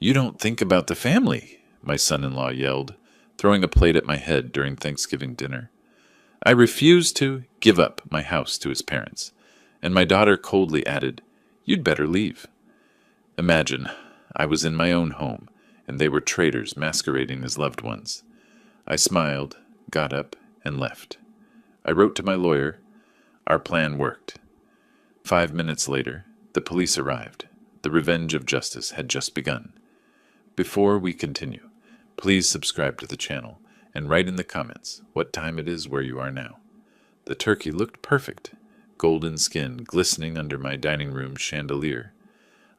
"You don't think about the family," my son-in-law yelled, throwing a plate at my head during Thanksgiving dinner. I refused to give up my house to his parents, and my daughter coldly added, "You'd better leave." Imagine, I was in my own home, and they were traitors masquerading as loved ones. I smiled, got up, and left. I wrote to my lawyer. Our plan worked. 5 minutes later, the police arrived. The revenge of justice had just begun. Before we continue, please subscribe to the channel and write in the comments what time it is where you are now. The turkey looked perfect, golden skin glistening under my dining room chandelier.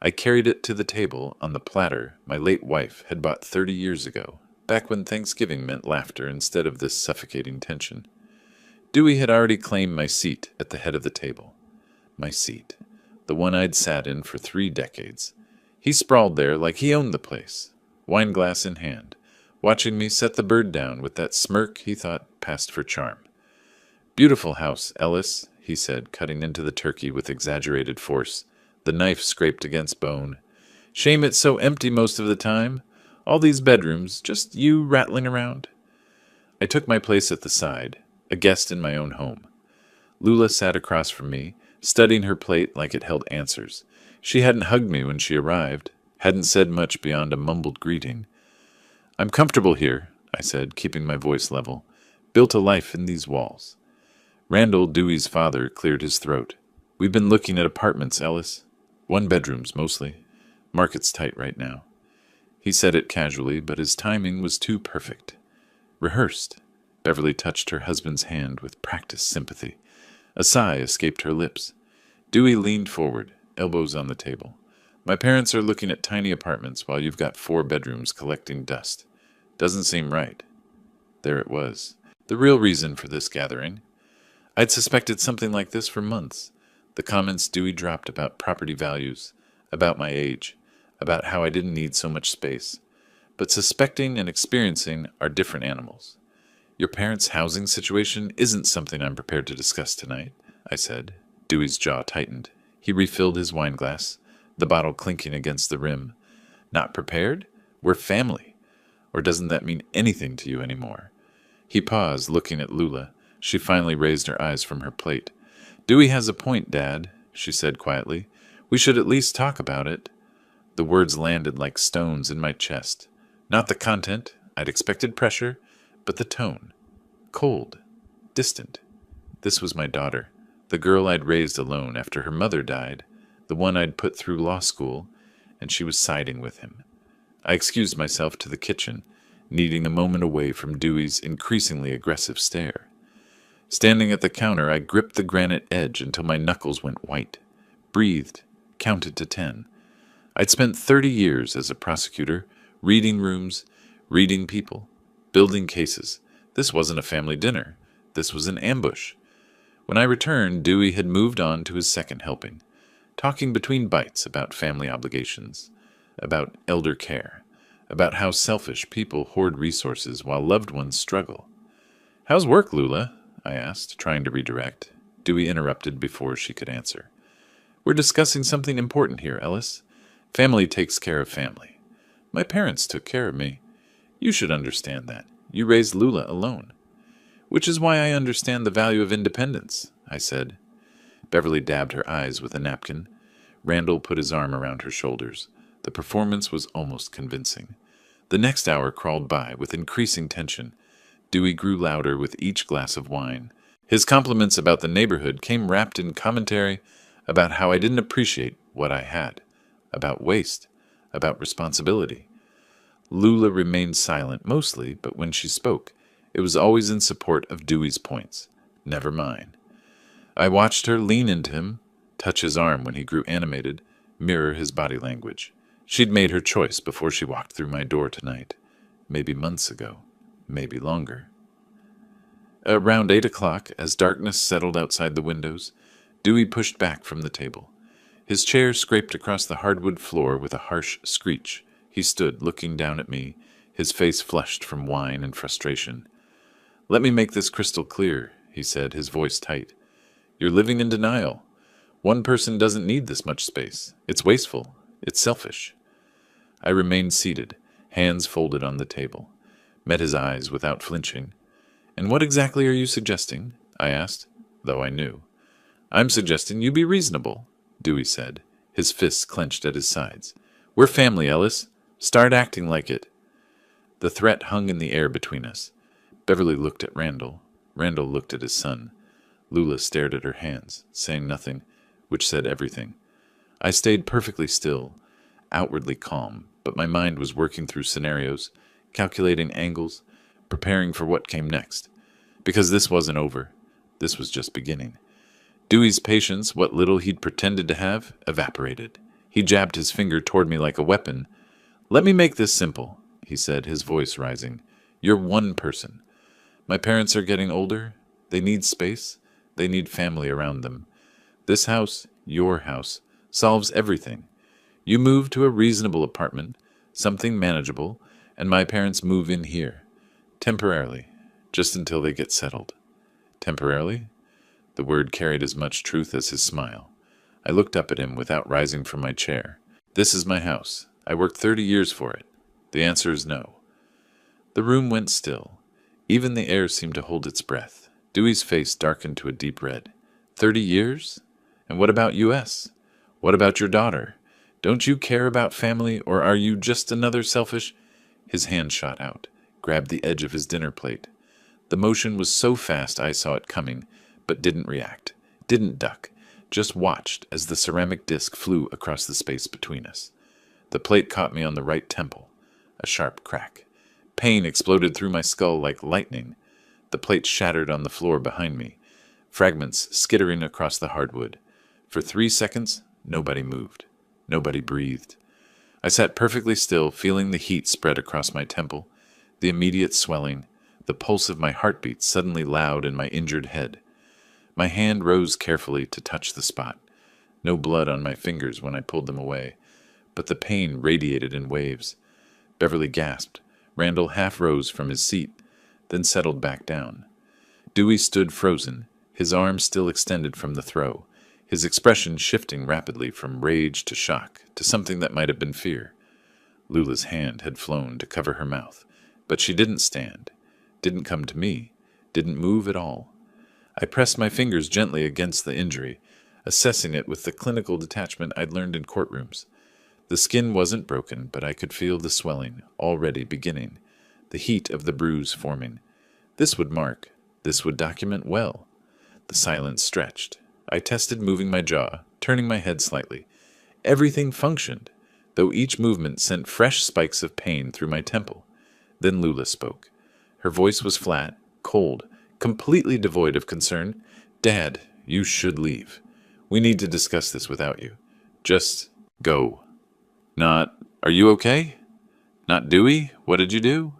I carried it to the table on the platter my late wife had bought 30 years ago, back when Thanksgiving meant laughter instead of this suffocating tension. Dewey had already claimed my seat at the head of the table. My seat, the one I'd sat in for 3 decades. He sprawled there like he owned the place, wineglass in hand, watching me set the bird down with that smirk he thought passed for charm. "Beautiful house, Ellis," he said, cutting into the turkey with exaggerated force. The knife scraped against bone. "Shame it's so empty most of the time. All these bedrooms, just you rattling around." I took my place at the side, a guest in my own home. Lula sat across from me, studying her plate like it held answers. She hadn't hugged me when she arrived, hadn't said much beyond a mumbled greeting. "I'm comfortable here," I said, keeping my voice level. "Built a life in these walls." Randall, Dewey's father, cleared his throat. "We've been looking at apartments, Ellis. 1-bedrooms, mostly. Market's tight right now." He said it casually, but his timing was too perfect. "Rehearsed." Beverly touched her husband's hand with practiced sympathy. A sigh escaped her lips. Dewey leaned forward, elbows on the table. "My parents are looking at tiny apartments while you've got 4 bedrooms collecting dust. Doesn't seem right." There it was. The real reason for this gathering. I'd suspected something like this for months. The comments Dewey dropped about property values, about my age, about how I didn't need so much space. But suspecting and experiencing are different animals. "Your parents' housing situation isn't something I'm prepared to discuss tonight," I said. Dewey's jaw tightened. He refilled his wineglass, the bottle clinking against the rim. "Not prepared? We're family. Or doesn't that mean anything to you anymore?" He paused, looking at Lula. She finally raised her eyes from her plate. "Dewey has a point, Dad," she said quietly. "We should at least talk about it." The words landed like stones in my chest. Not the content. I'd expected pressure, but the tone. Cold. Distant. This was my daughter, the girl I'd raised alone after her mother died, the one I'd put through law school, and she was siding with him. I excused myself to the kitchen, needing a moment away from Dewey's increasingly aggressive stare. Standing at the counter, I gripped the granite edge until my knuckles went white, breathed, counted to 10. I'd spent 30 years as a prosecutor, reading rooms, reading people, building cases. This wasn't a family dinner. This was an ambush. When I returned, Dewey had moved on to his second helping, talking between bites about family obligations, about elder care, about how selfish people hoard resources while loved ones struggle. "How's work, Lula?" I asked, trying to redirect. Dewey interrupted before she could answer. "We're discussing something important here, Ellis. Family takes care of family. My parents took care of me. You should understand that. You raised Lula alone." "Which is why I understand the value of independence," I said. Beverly dabbed her eyes with a napkin. Randall put his arm around her shoulders. The performance was almost convincing. The next hour crawled by with increasing tension. Dewey grew louder with each glass of wine. His compliments about the neighborhood came wrapped in commentary about how I didn't appreciate what I had, about waste, about responsibility. Lula remained silent mostly, but when she spoke, it was always in support of Dewey's points, never mine. I watched her lean into him, touch his arm when he grew animated, mirror his body language. She'd made her choice before she walked through my door tonight. Maybe months ago. Maybe longer. Around 8 o'clock, as darkness settled outside the windows, Dewey pushed back from the table. His chair scraped across the hardwood floor with a harsh screech. He stood, looking down at me, his face flushed from wine and frustration. "Let me make this crystal clear," he said, his voice tight. "You're living in denial. One person doesn't need this much space. It's wasteful. It's selfish." I remained seated, hands folded on the table, met his eyes without flinching. "And what exactly are you suggesting?" I asked, though I knew. "I'm suggesting you be reasonable," Dewey said, his fists clenched at his sides. "We're family, Ellis. Start acting like it." The threat hung in the air between us. Beverly looked at Randall. Randall looked at his son. Lula stared at her hands, saying nothing, which said everything. I stayed perfectly still, outwardly calm, but my mind was working through scenarios, calculating angles, preparing for what came next. Because this wasn't over. This was just beginning. Dewey's patience, what little he'd pretended to have, evaporated. He jabbed his finger toward me like a weapon. "Let me make this simple," he said, his voice rising. "You're one person. My parents are getting older. They need space. They need family around them. This house, your house, solves everything. You move to a reasonable apartment, something manageable, and my parents move in here. Temporarily, just until they get settled." Temporarily? The word carried as much truth as his smile. I looked up at him without rising from my chair. "This is my house. I worked 30 years for it. The answer is no." The room went still. Even the air seemed to hold its breath. Dewey's face darkened to a deep red. 30 years? And what about US? What about your daughter? Don't you care about family, or are you just another selfish— His hand shot out, grabbed the edge of his dinner plate. The motion was so fast I saw it coming, but didn't react, didn't duck, just watched as the ceramic disc flew across the space between us. The plate caught me on the right temple. A sharp crack. Pain exploded through my skull like lightning. The plate shattered on the floor behind me, fragments skittering across the hardwood. For 3 seconds, nobody moved. Nobody breathed. I sat perfectly still, feeling the heat spread across my temple, the immediate swelling, the pulse of my heartbeat suddenly loud in my injured head. My hand rose carefully to touch the spot. No blood on my fingers when I pulled them away, but the pain radiated in waves. Beverly gasped. Randall half rose from his seat, then settled back down. Dewey stood frozen, his arm still extended from the throw, his expression shifting rapidly from rage to shock to something that might have been fear. Lula's hand had flown to cover her mouth, but she didn't stand, didn't come to me, didn't move at all. I pressed my fingers gently against the injury, assessing it with the clinical detachment I'd learned in courtrooms. The skin wasn't broken, but I could feel the swelling already beginning, the heat of the bruise forming. This would mark, this would document well. The silence stretched. I tested moving my jaw, turning my head slightly. Everything functioned, though each movement sent fresh spikes of pain through my temple. Then Lula spoke. Her voice was flat, cold, completely devoid of concern. "Dad, you should leave. We need to discuss this without you. Just go." Not, "Are you okay?" Not, "Dewey, what did you do?"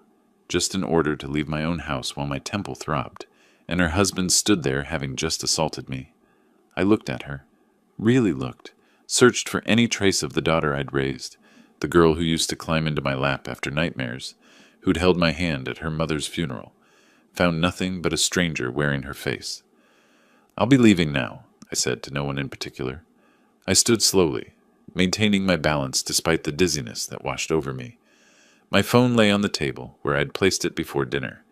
Just an order to leave my own house while my temple throbbed, and her husband stood there having just assaulted me. I looked at her, really looked, searched for any trace of the daughter I'd raised, the girl who used to climb into my lap after nightmares, who'd held my hand at her mother's funeral, found nothing but a stranger wearing her face. "I'll be leaving now," I said to no one in particular. I stood slowly, maintaining my balance despite the dizziness that washed over me. My phone lay on the table where I'd placed it before dinner.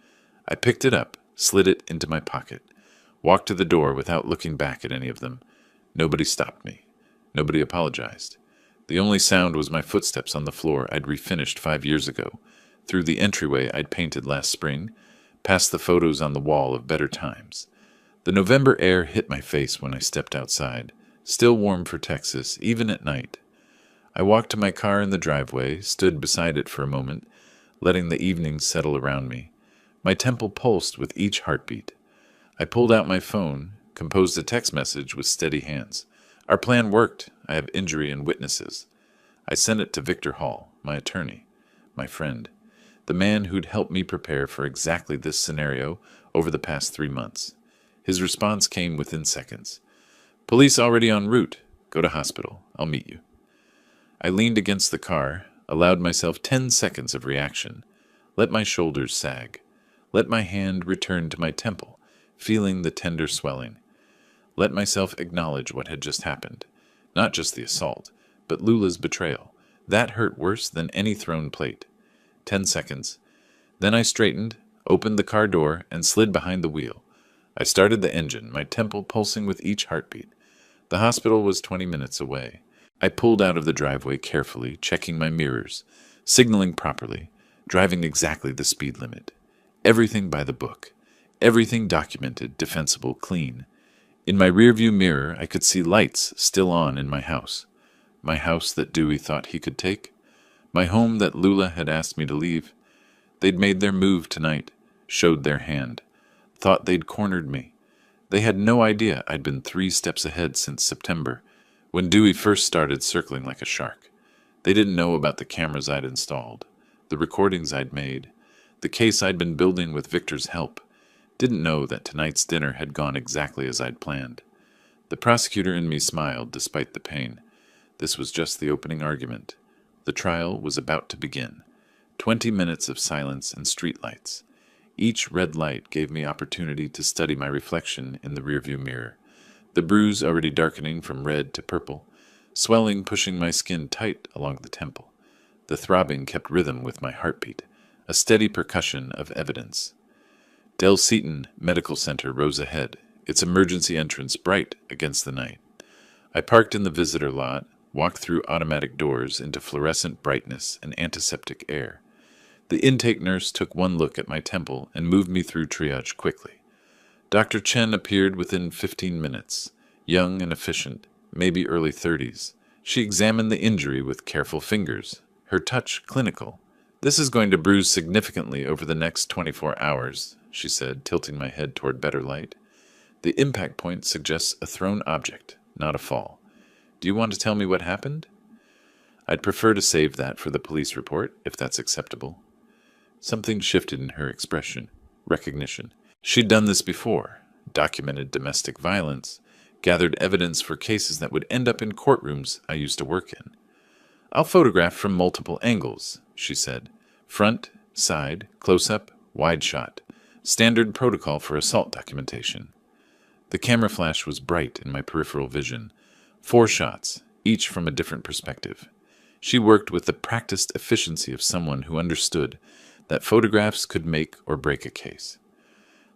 I picked it up, slid it into my pocket, walked to the door without looking back at any of them. Nobody stopped me. Nobody apologized. The only sound was my footsteps on the floor I'd refinished 5 years ago, through the entryway I'd painted last spring, past the photos on the wall of better times. The November air hit my face when I stepped outside, still warm for Texas, even at night. I walked to my car in the driveway, stood beside it for a moment, letting the evening settle around me. My temple pulsed with each heartbeat. I pulled out my phone, composed a text message with steady hands. Our plan worked. I have injury and witnesses. I sent it to Victor Hall, my attorney, my friend, the man who'd helped me prepare for exactly this scenario over the past 3 months. His response came within seconds. "Police already en route. Go to hospital. I'll meet you." I leaned against the car, allowed myself 10 seconds of reaction, let my shoulders sag, let my hand return to my temple, feeling the tender swelling. Let myself acknowledge what had just happened, not just the assault, but Lula's betrayal, That hurt worse than any thrown plate. 10 seconds. Then I straightened, opened the car door, and slid behind the wheel. I started the engine, my temple pulsing with each heartbeat. The hospital was 20 minutes away. I pulled out of the driveway carefully, checking my mirrors, signaling properly, driving exactly the speed limit. Everything by the book. Everything documented, defensible, clean. In my rearview mirror, I could see lights still on in my house. My house that Dewey thought he could take. My home that Lula had asked me to leave. They'd made their move tonight, showed their hand, thought they'd cornered me. They had no idea I'd been 3 steps ahead since September, when Dewey first started circling like a shark. They didn't know about the cameras I'd installed, the recordings I'd made, the case I'd been building with Victor's help. Didn't know that tonight's dinner had gone exactly as I'd planned. The prosecutor in me smiled despite the pain. This was just the opening argument. The trial was about to begin. 20 minutes of silence and streetlights. Each red light gave me opportunity to study my reflection in the rearview mirror, the bruise already darkening from red to purple, swelling pushing my skin tight along the temple. The throbbing kept rhythm with my heartbeat, a steady percussion of evidence. Del Seaton Medical Center rose ahead, its emergency entrance bright against the night. I parked in the visitor lot, walked through automatic doors into fluorescent brightness and antiseptic air. The intake nurse took one look at my temple and moved me through triage quickly. Dr. Chen appeared within 15 minutes, young and efficient, maybe early 30s. She examined the injury with careful fingers, her touch clinical. "This is going to bruise significantly over the next 24 hours, she said, tilting my head toward better light. "The impact point suggests a thrown object, not a fall. Do you want to tell me what happened?" "I'd prefer to save that for the police report, if that's acceptable." Something shifted in her expression. Recognition. She'd done this before, documented domestic violence, gathered evidence for cases that would end up in courtrooms I used to work in. "I'll photograph from multiple angles," she said. "Front, side, close-up, wide shot. Standard protocol for assault documentation." The camera flash was bright in my peripheral vision. 4 shots, each from a different perspective. She worked with the practiced efficiency of someone who understood that photographs could make or break a case.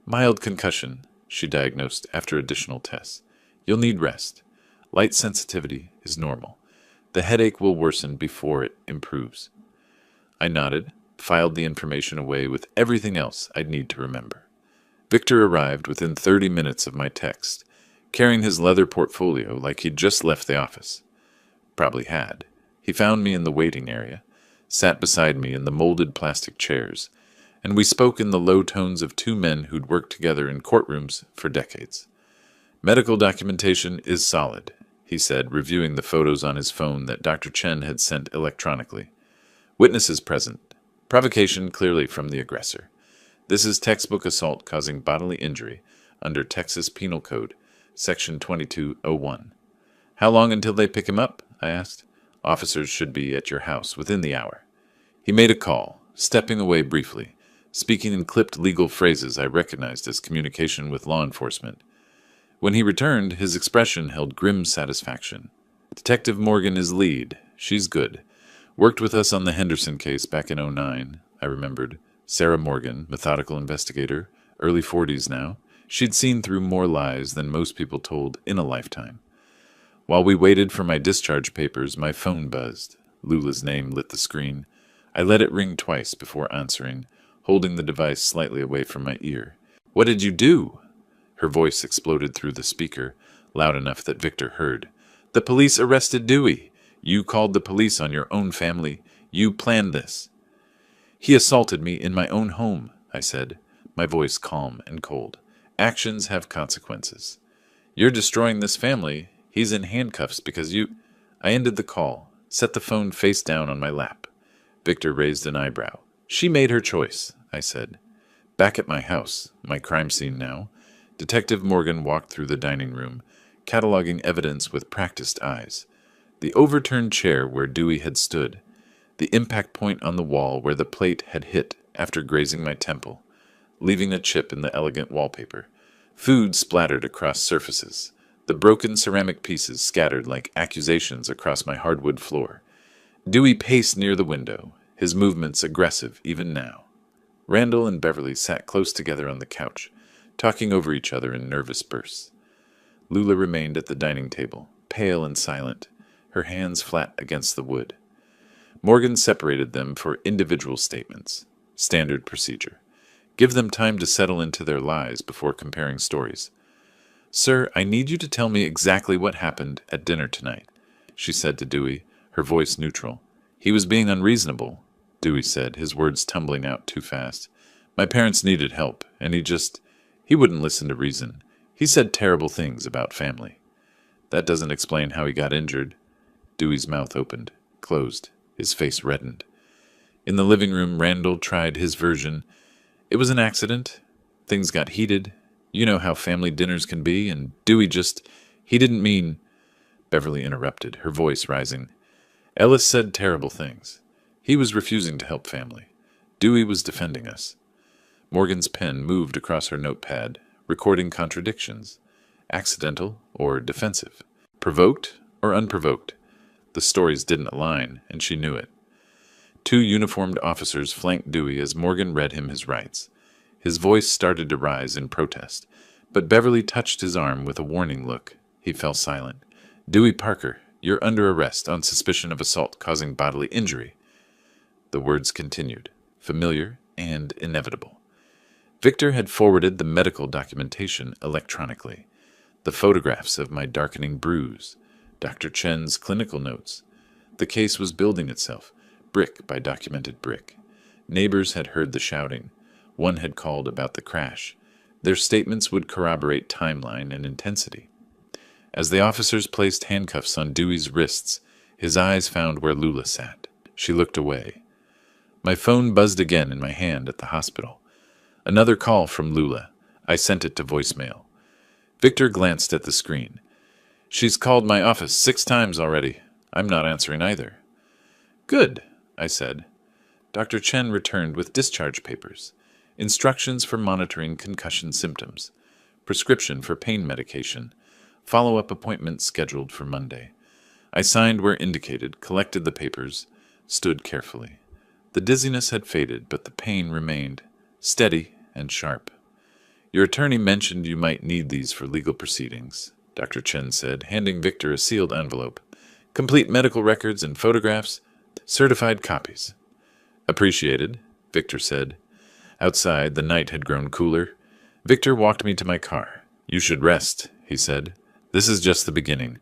"Mild concussion," she diagnosed after additional tests. "You'll need rest. Light sensitivity is normal. The headache will worsen before it improves." I nodded, filed the information away with everything else I'd need to remember. Victor arrived within 30 minutes of my text, carrying his leather portfolio like he'd just left the office. Probably had. He found me in the waiting area, sat beside me in the molded plastic chairs, and we spoke in the low tones of 2 men who'd worked together in courtrooms for decades. "Medical documentation is solid," he said, reviewing the photos on his phone that Dr. Chen had sent electronically. "Witnesses present. Provocation clearly from the aggressor. This is textbook assault causing bodily injury under Texas Penal Code, Section 2201. "How long until they pick him up?" I asked. "Officers should be at your house within the hour." He made a call, stepping away briefly, speaking in clipped legal phrases I recognized as communication with law enforcement. When he returned, his expression held grim satisfaction. "Detective Morgan is lead. She's good. Worked with us on the Henderson case back in '09, I remembered. Sarah Morgan, methodical investigator, early 40s now. She'd seen through more lies than most people told in a lifetime." While we waited for my discharge papers, my phone buzzed. Lula's name lit the screen. I let it ring twice before answering, holding the device slightly away from my ear. "What did you do?" Her voice exploded through the speaker, loud enough that Victor heard. "The police arrested Dewey. You called the police on your own family. You planned this." "He assaulted me in my own home," I said, my voice calm and cold. "Actions have consequences. You're destroying this family. He's in handcuffs because you—" I ended the call, set the phone face down on my lap. Victor raised an eyebrow. "She made her choice," I said. Back at my house, my crime scene now, Detective Morgan walked through the dining room, cataloging evidence with practiced eyes. The overturned chair where Dewey had stood, the impact point on the wall where the plate had hit after grazing my temple, leaving a chip in the elegant wallpaper. Food splattered across surfaces, the broken ceramic pieces scattered like accusations across my hardwood floor. Dewey paced near the window, his movements aggressive even now. Randall and Beverly sat close together on the couch, talking over each other in nervous bursts. Lula remained at the dining table, pale and silent, her hands flat against the wood. Morgan separated them for individual statements. Standard procedure. Give them time to settle into their lies before comparing stories. "Sir, I need you to tell me exactly what happened at dinner tonight," she said to Dewey, her voice neutral. "He was being unreasonable," Dewey said, his words tumbling out too fast. "My parents needed help, and he wouldn't listen to reason. He said terrible things about family." "That doesn't explain how he got injured." Dewey's mouth opened, closed, his face reddened. In the living room, Randall tried his version. "It was an accident. Things got heated. You know how family dinners can be, and he didn't mean—" Beverly interrupted, her voice rising. "Ellis said terrible things. He was refusing to help family. Dewey was defending us." Morgan's pen moved across her notepad, recording contradictions. Accidental or defensive. Provoked or unprovoked. The stories didn't align, and she knew it. Two uniformed officers flanked Dewey as Morgan read him his rights. His voice started to rise in protest, but Beverly touched his arm with a warning look. He fell silent. "Dewey Parker, you're under arrest on suspicion of assault causing bodily injury." The words continued, familiar and inevitable. Victor had forwarded the medical documentation electronically. The photographs of my darkening bruise, Dr. Chen's clinical notes. The case was building itself, brick by documented brick. Neighbors had heard the shouting. One had called about the crash. Their statements would corroborate timeline and intensity. As the officers placed handcuffs on Dewey's wrists, his eyes found where Lula sat. She looked away. My phone buzzed again in my hand at the hospital. Another call from Lula. I sent it to voicemail. Victor glanced at the screen. "She's called my office 6 times already. I'm not answering either." "Good," I said. Dr. Chen returned with discharge papers, instructions for monitoring concussion symptoms, prescription for pain medication, follow-up appointment scheduled for Monday. I signed where indicated, collected the papers, stood carefully. The dizziness had faded, but the pain remained, steady and sharp. "Your attorney mentioned you might need these for legal proceedings," Dr. Chen said, handing Victor a sealed envelope. "Complete medical records and photographs, certified copies." "Appreciated," Victor said. Outside, the night had grown cooler. Victor walked me to my car. "You should rest," he said. "This is just the beginning.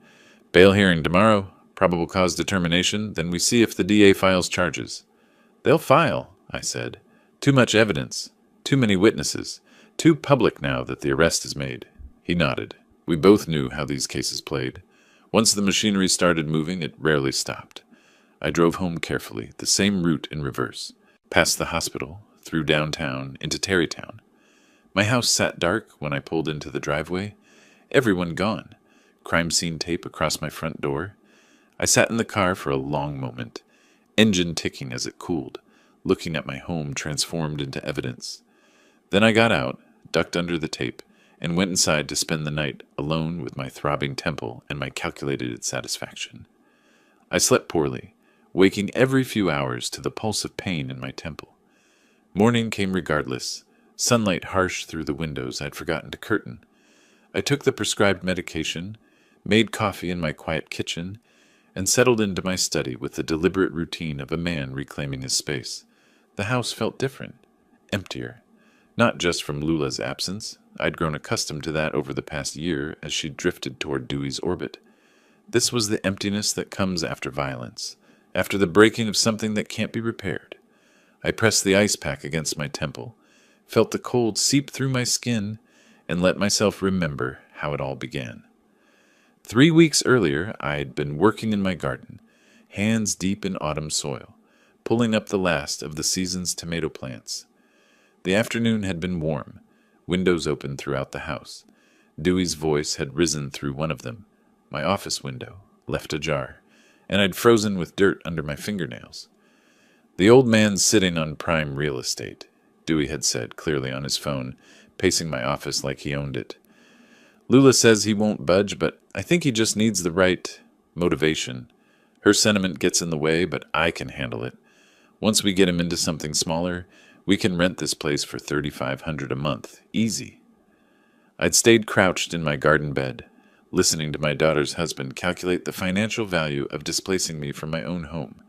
Bail hearing tomorrow, probable cause determination, then we see if the DA files charges." "They'll file," I said. "Too much evidence. Too many witnesses. Too public now that the arrest is made." He nodded. We both knew how these cases played. Once the machinery started moving, it rarely stopped. I drove home carefully, the same route in reverse. Past the hospital, through downtown, into Tarrytown. My house sat dark when I pulled into the driveway. Everyone gone. Crime scene tape across my front door. I sat in the car for a long moment, engine ticking as it cooled, looking at my home transformed into evidence. Then I got out, ducked under the tape, and went inside to spend the night alone with my throbbing temple and my calculated satisfaction. I slept poorly, waking every few hours to the pulse of pain in my temple. Morning came regardless, sunlight harsh through the windows I'd forgotten to curtain. I took the prescribed medication, made coffee in my quiet kitchen, and settled into my study with the deliberate routine of a man reclaiming his space. The house felt different, emptier. Not just from Lula's absence. I'd grown accustomed to that over the past year as she drifted toward Dewey's orbit. This was the emptiness that comes after violence, after the breaking of something that can't be repaired. I pressed the ice pack against my temple, felt the cold seep through my skin, and let myself remember how it all began. 3 weeks earlier, I'd been working in my garden, hands deep in autumn soil, pulling up the last of the season's tomato plants. The afternoon had been warm, windows open throughout the house. Dewey's voice had risen through one of them, my office window, left ajar, and I'd frozen with dirt under my fingernails. "The old man's sitting on prime real estate," Dewey had said clearly on his phone, pacing my office like he owned it. "Lula says he won't budge, but I think he just needs the right motivation." Her sentiment gets in the way, but I can handle it. Once we get him into something smaller, we can rent this place for $3,500 a month. Easy. I'd stayed crouched in my garden bed, listening to my daughter's husband calculate the financial value of displacing me from my own home.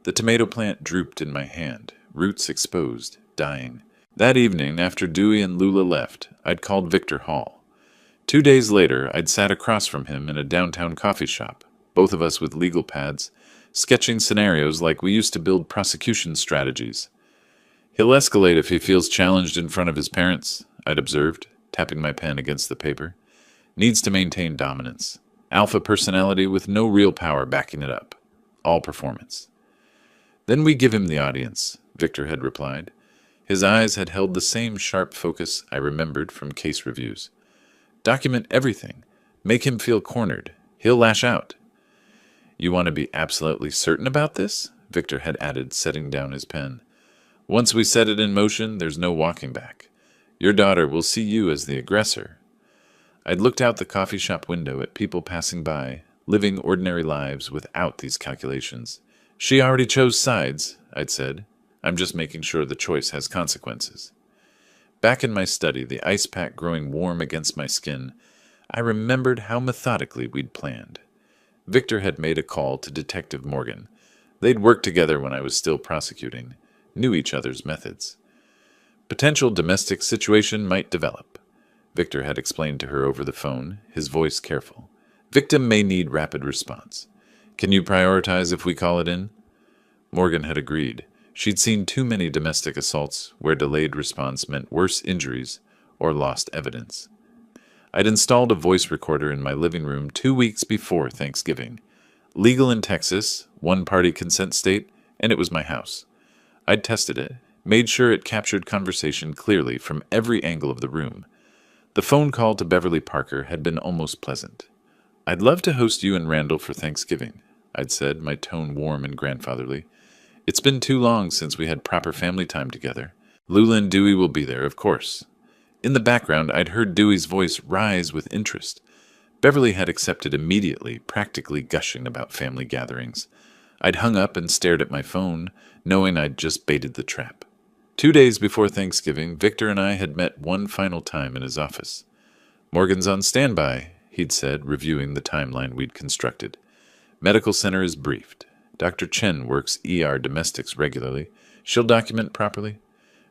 The tomato plant drooped in my hand, roots exposed, dying. That evening, after Dewey and Lula left, I'd called Victor Hall. 2 days later, I'd sat across from him in a downtown coffee shop, both of us with legal pads, sketching scenarios like we used to build prosecution strategies. He'll escalate if he feels challenged in front of his parents, I'd observed, tapping my pen against the paper. Needs to maintain dominance. Alpha personality with no real power backing it up. All performance. Then we give him the audience, Victor had replied. His eyes had held the same sharp focus I remembered from case reviews. Document everything. Make him feel cornered. He'll lash out. You want to be absolutely certain about this? Victor had added, setting down his pen. Once we set it in motion, there's no walking back. Your daughter will see you as the aggressor. I'd looked out the coffee shop window at people passing by, living ordinary lives without these calculations. She already chose sides, I'd said. I'm just making sure the choice has consequences. Back in my study, the ice pack growing warm against my skin, I remembered how methodically we'd planned. Victor had made a call to Detective Morgan. They'd worked together when I was still prosecuting, knew each other's methods. Potential domestic situation might develop. Victor had explained to her over the phone, his voice careful. Victim may need rapid response. Can you prioritize if we call it in? Morgan had agreed. She'd seen too many domestic assaults where delayed response meant worse injuries or lost evidence. I'd installed a voice recorder in my living room 2 weeks before Thanksgiving. Legal in Texas, one-party consent state, and it was my house. I'd tested it, made sure it captured conversation clearly from every angle of the room. The phone call to Beverly Parker had been almost pleasant. I'd love to host you and Randall for Thanksgiving, I'd said, my tone warm and grandfatherly. It's been too long since we had proper family time together. Lula and Dewey will be there, of course. In the background, I'd heard Dewey's voice rise with interest. Beverly had accepted immediately, practically gushing about family gatherings. I'd hung up and stared at my phone, knowing I'd just baited the trap. 2 days before Thanksgiving, Victor and I had met one final time in his office. Morgan's on standby, he'd said, reviewing the timeline we'd constructed. Medical center is briefed. Dr. Chen works ER domestics regularly. She'll document properly.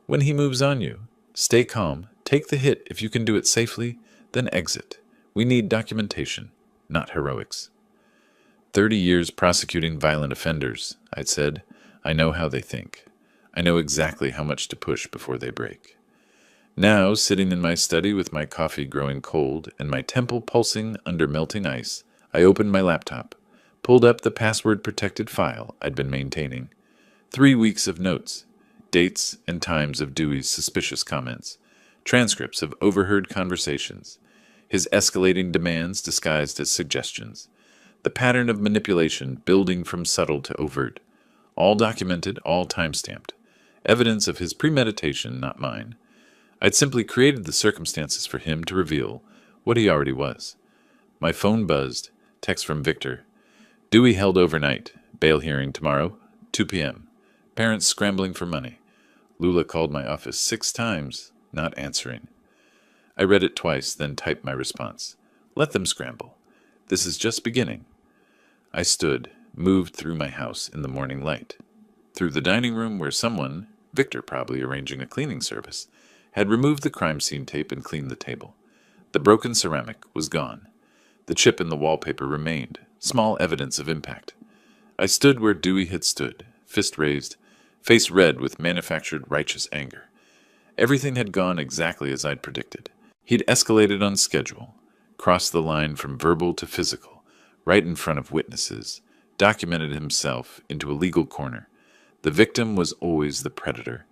When he moves on you, stay calm, take the hit if you can do it safely, then exit. We need documentation, not heroics. 30 years prosecuting violent offenders, I'd said. I know how they think. I know exactly how much to push before they break. Now, sitting in my study with my coffee growing cold and my temple pulsing under melting ice, I opened my laptop, pulled up the password-protected file I'd been maintaining. 3 weeks of notes, dates and times of Dewey's suspicious comments, transcripts of overheard conversations, his escalating demands disguised as suggestions, the pattern of manipulation building from subtle to overt, all documented, all time-stamped, evidence of his premeditation, not mine. I'd simply created the circumstances for him to reveal what he already was. My phone buzzed, text from Victor. Dewey held overnight, bail hearing tomorrow, 2 p.m. Parents scrambling for money. Lula called my office 6 times, not answering. I read it twice, then typed my response. Let them scramble. This is just beginning. I stood, moved through my house in the morning light. Through the dining room where someone, Victor probably arranging a cleaning service, had removed the crime scene tape and cleaned the table. The broken ceramic was gone. The chip in the wallpaper remained, small evidence of impact. I stood where Dewey had stood, fist raised, face red with manufactured righteous anger. Everything had gone exactly as I'd predicted. He'd escalated on schedule, crossed the line from verbal to physical, right in front of witnesses, documented himself into a legal corner. The victim was always the predator.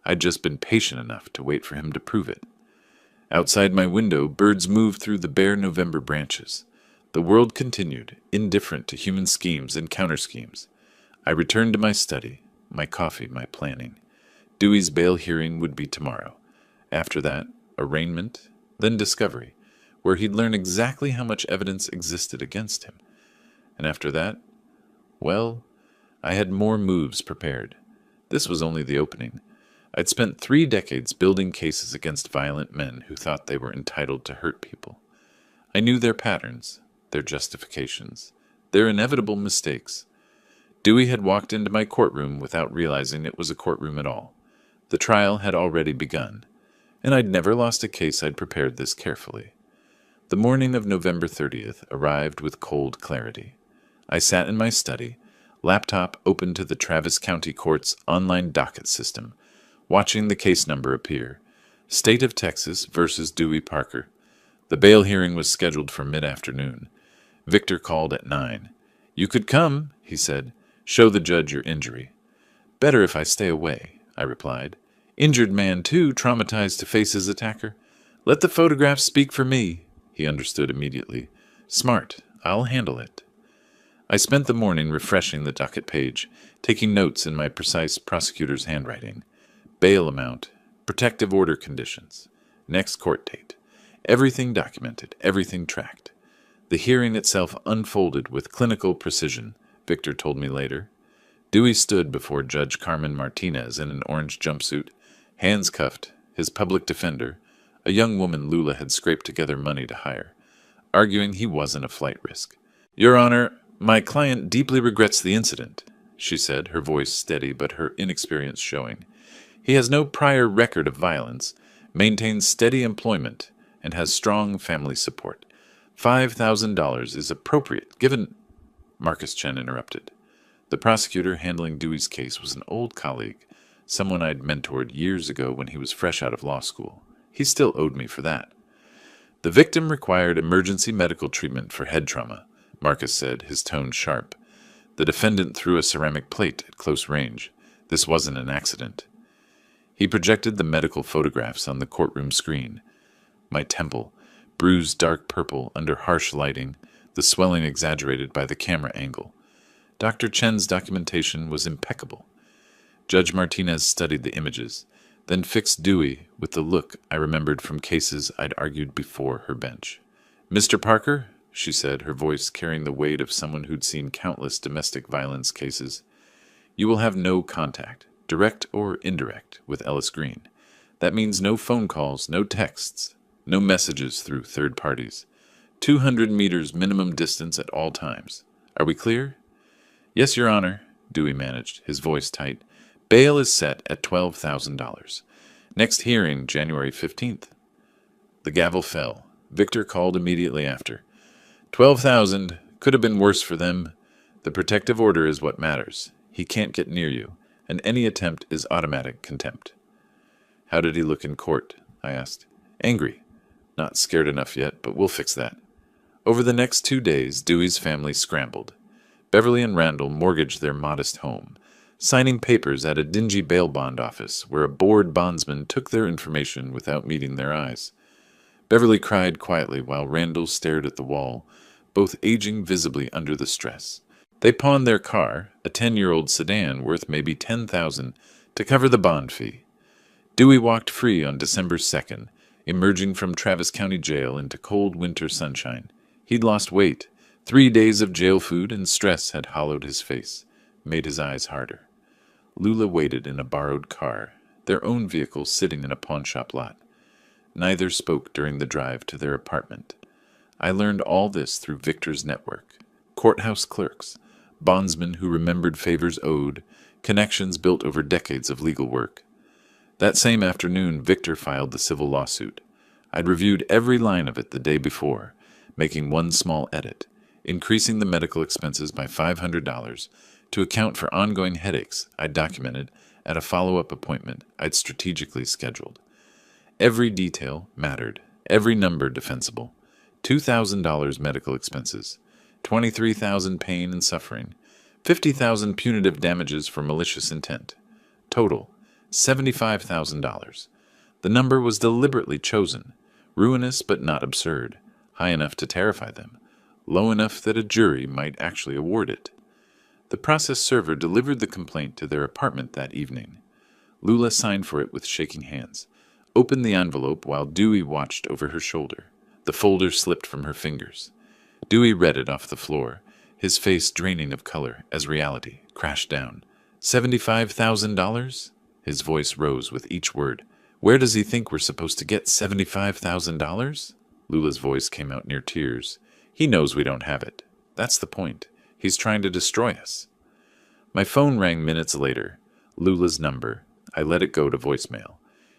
I'd just been patient enough to wait for him to prove it. Outside my window, birds moved through the bare November branches. The world continued, indifferent to human schemes and counter-schemes. I returned to my study, my coffee, my planning. Dewey's bail hearing would be tomorrow. After that, arraignment, then discovery, where he'd learn exactly how much evidence existed against him. And after that, Well, I had more moves prepared. This was only the opening. I'd spent 3 decades building cases against violent men who thought they were entitled to hurt people. I knew their patterns, their justifications, their inevitable mistakes. Dewey had walked into my courtroom without realizing it was a courtroom at all. The trial had already begun, and I'd never lost a case I'd prepared this carefully. The morning of November 30th arrived with cold clarity. I sat in my study, laptop open to the Travis County Court's online docket system, watching the case number appear. State of Texas versus Dewey Parker. The bail hearing was scheduled for mid-afternoon. Victor called at 9. "You could come," he said. "Show the judge your injury." "Better if I stay away," I replied. "Injured man, too, traumatized to face his attacker. Let the photographs speak for me." He understood immediately. "Smart. I'll handle it." I spent the morning refreshing the docket page, taking notes in my precise prosecutor's handwriting. Bail amount, protective order conditions, next court date. Everything documented, everything tracked. The hearing itself unfolded with clinical precision, Victor told me later. Dewey stood before Judge Carmen Martinez in an orange jumpsuit, hands cuffed, his public defender, a young woman Lula had scraped together money to hire, arguing he wasn't a flight risk. "Your Honor, my client deeply regrets the incident," she said, her voice steady but her inexperience showing. "He has no prior record of violence, maintains steady employment, and has strong family support. $5,000 is appropriate, given—" Marcus Chen interrupted. The prosecutor handling Dewey's case was an old colleague, someone I'd mentored years ago when he was fresh out of law school. He still owed me for that. "The victim required emergency medical treatment for head trauma," Marcus said, his tone sharp. "The defendant threw a ceramic plate at close range. This wasn't an accident." He projected the medical photographs on the courtroom screen. My temple, bruised dark purple under harsh lighting, the swelling exaggerated by the camera angle. Dr. Chen's documentation was impeccable. Judge Martinez studied the images, then fixed Dewey with the look I remembered from cases I'd argued before her bench. "Mr. Parker," she said, her voice carrying the weight of someone who'd seen countless domestic violence cases, "you will have no contact, direct or indirect, with Ellis Green. That means no phone calls, no texts, no messages through third parties. 200 meters minimum distance at all times. Are we clear?" "Yes, Your Honor," Dewey managed, his voice tight. "Bail is set at $12,000. Next hearing, January 15th. The gavel fell. Victor called immediately after. 12,000. Could have been worse for them. The protective order is what matters. He can't get near you, and any attempt is automatic contempt." "How did he look in court?" I asked. "Angry. Not scared enough yet, but we'll fix that." Over the next 2 days, Dewey's family scrambled. Beverly and Randall mortgaged their modest home, signing papers at a dingy bail bond office where a bored bondsman took their information without meeting their eyes. Beverly cried quietly while Randall stared at the wall, both aging visibly under the stress. They pawned their car, a 10-year-old sedan worth maybe $10,000, to cover the bond fee. Dewey walked free on December 2nd, emerging from Travis County Jail into cold winter sunshine. He'd lost weight. 3 days of jail food and stress had hollowed his face, made his eyes harder. Lula waited in a borrowed car, their own vehicle sitting in a pawnshop lot. Neither spoke during the drive to their apartment. I learned all this through Victor's network. Courthouse clerks, bondsmen who remembered favors owed, connections built over decades of legal work. That same afternoon, Victor filed the civil lawsuit. I'd reviewed every line of it the day before, making one small edit, increasing the medical expenses by $500 to account for ongoing headaches I'd documented at a follow-up appointment I'd strategically scheduled. Every detail mattered, every number defensible. $2,000 medical expenses, $23,000 pain and suffering, $50,000 punitive damages for malicious intent. Total, $75,000. The number was deliberately chosen, ruinous but not absurd, high enough to terrify them, low enough that a jury might actually award it. The process server delivered the complaint to their apartment that evening. Lula signed for it with shaking hands, opened the envelope while Dewey watched over her shoulder. The folder slipped from her fingers. Dewey read it off the floor, his face draining of color as reality crashed down. $75,000? His voice rose with each word. Where does he think we're supposed to get $75,000? Lula's voice came out near tears. He knows we don't have it. That's the point. He's trying to destroy us. My phone rang minutes later. Lula's number. I let it go to voicemail.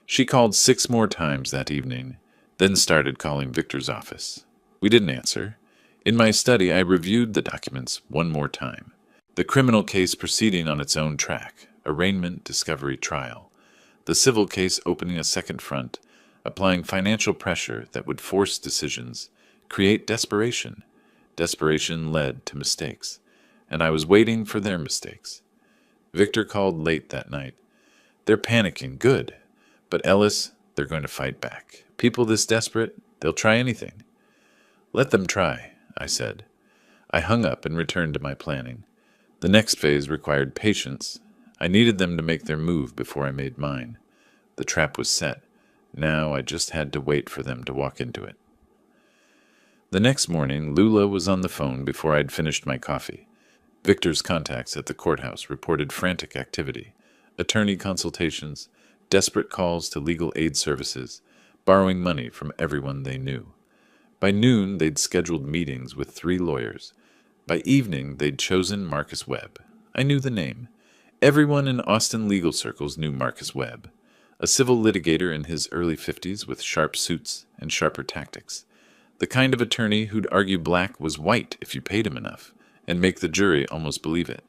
She called 6 more times that evening, then started calling Victor's office. We didn't answer. In my study, I reviewed the documents one more time. The criminal case proceeding on its own track, arraignment, discovery, trial. The civil case opening a second front, applying financial pressure that would force decisions, create desperation. Desperation led to mistakes, and I was waiting for their mistakes. Victor called late that night. They're panicking, good. But Ellis, they're going to fight back. People this desperate, they'll try anything. Let them try, I said. I hung up and returned to my planning. The next phase required patience. I needed them to make their move before I made mine. The trap was set. Now I just had to wait for them to walk into it. The next morning, Lula was on the phone before I'd finished my coffee. Victor's contacts at the courthouse reported frantic activity, attorney consultations, desperate calls to legal aid services, borrowing money from everyone they knew. By noon, they'd scheduled meetings with 3 lawyers. By evening, they'd chosen Marcus Webb. I knew the name. Everyone in Austin legal circles knew Marcus Webb, a civil litigator in his early 50s with sharp suits and sharper tactics. The kind of attorney who'd argue black was white if you paid him enough, and make the jury almost believe it.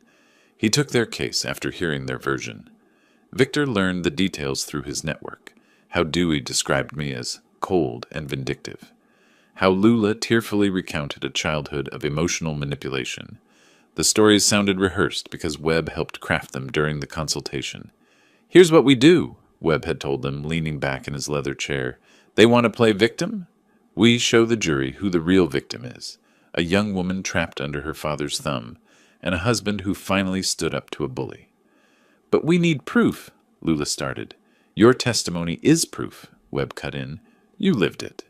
He took their case after hearing their version. Victor learned the details through his network, how Dewey described me as cold and vindictive, how Lula tearfully recounted a childhood of emotional manipulation. The stories sounded rehearsed because Webb helped craft them during the consultation. Here's what we do, Webb had told them, leaning back in his leather chair. They want to play victim? We show the jury who the real victim is, a young woman trapped under her father's thumb, and a husband who finally stood up to a bully. But we need proof, Lula started. Your testimony is proof, Webb cut in. You lived it.